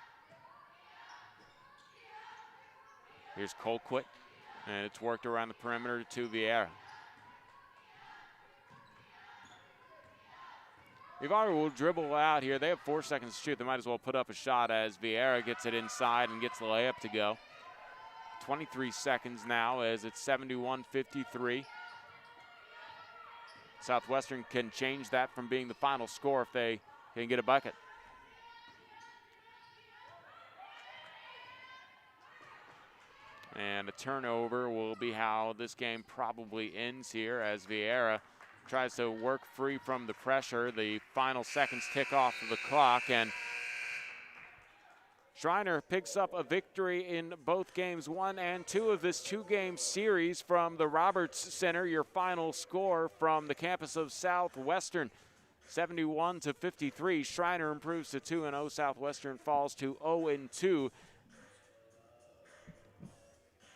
Here's Colquitt, and it's worked around the perimeter to Vieira. Ivada will dribble out here. They have 4 seconds to shoot. They might as well put up a shot as Vieira gets it inside and gets the layup to go. 23 seconds now as it's 71-53. Southwestern can change that from being the final score if they can get a bucket. And a turnover will be how this game probably ends here as Vieira tries to work free from the pressure. The final seconds tick off of the clock, and Schreiner picks up a victory in both games 1 and 2 of this 2-game series from the Roberts Center. Your final score from the campus of Southwestern, 71-53. Schreiner improves to 2-0. Southwestern falls to 0-2.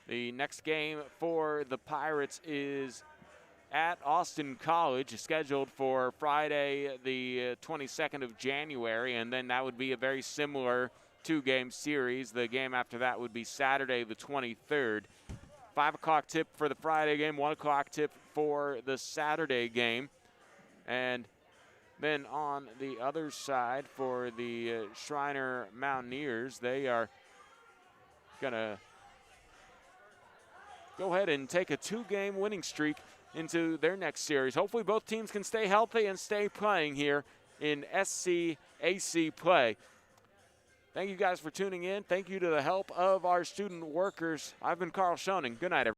The next game for the Pirates is at Austin College, scheduled for Friday the 22nd of January, and then that would be a very similar 2-game series. The game after that would be Saturday the 23rd. 5 o'clock tip for the Friday game, 1 o'clock tip for the Saturday game. And then on the other side for the Schreiner Mountaineers, they are going to go ahead and take a 2-game winning streak into their next series. Hopefully both teams can stay healthy and stay playing here in SCAC play. Thank you guys for tuning in. Thank you to the help of our student workers. I've been Carl Schoening. Good night, everyone.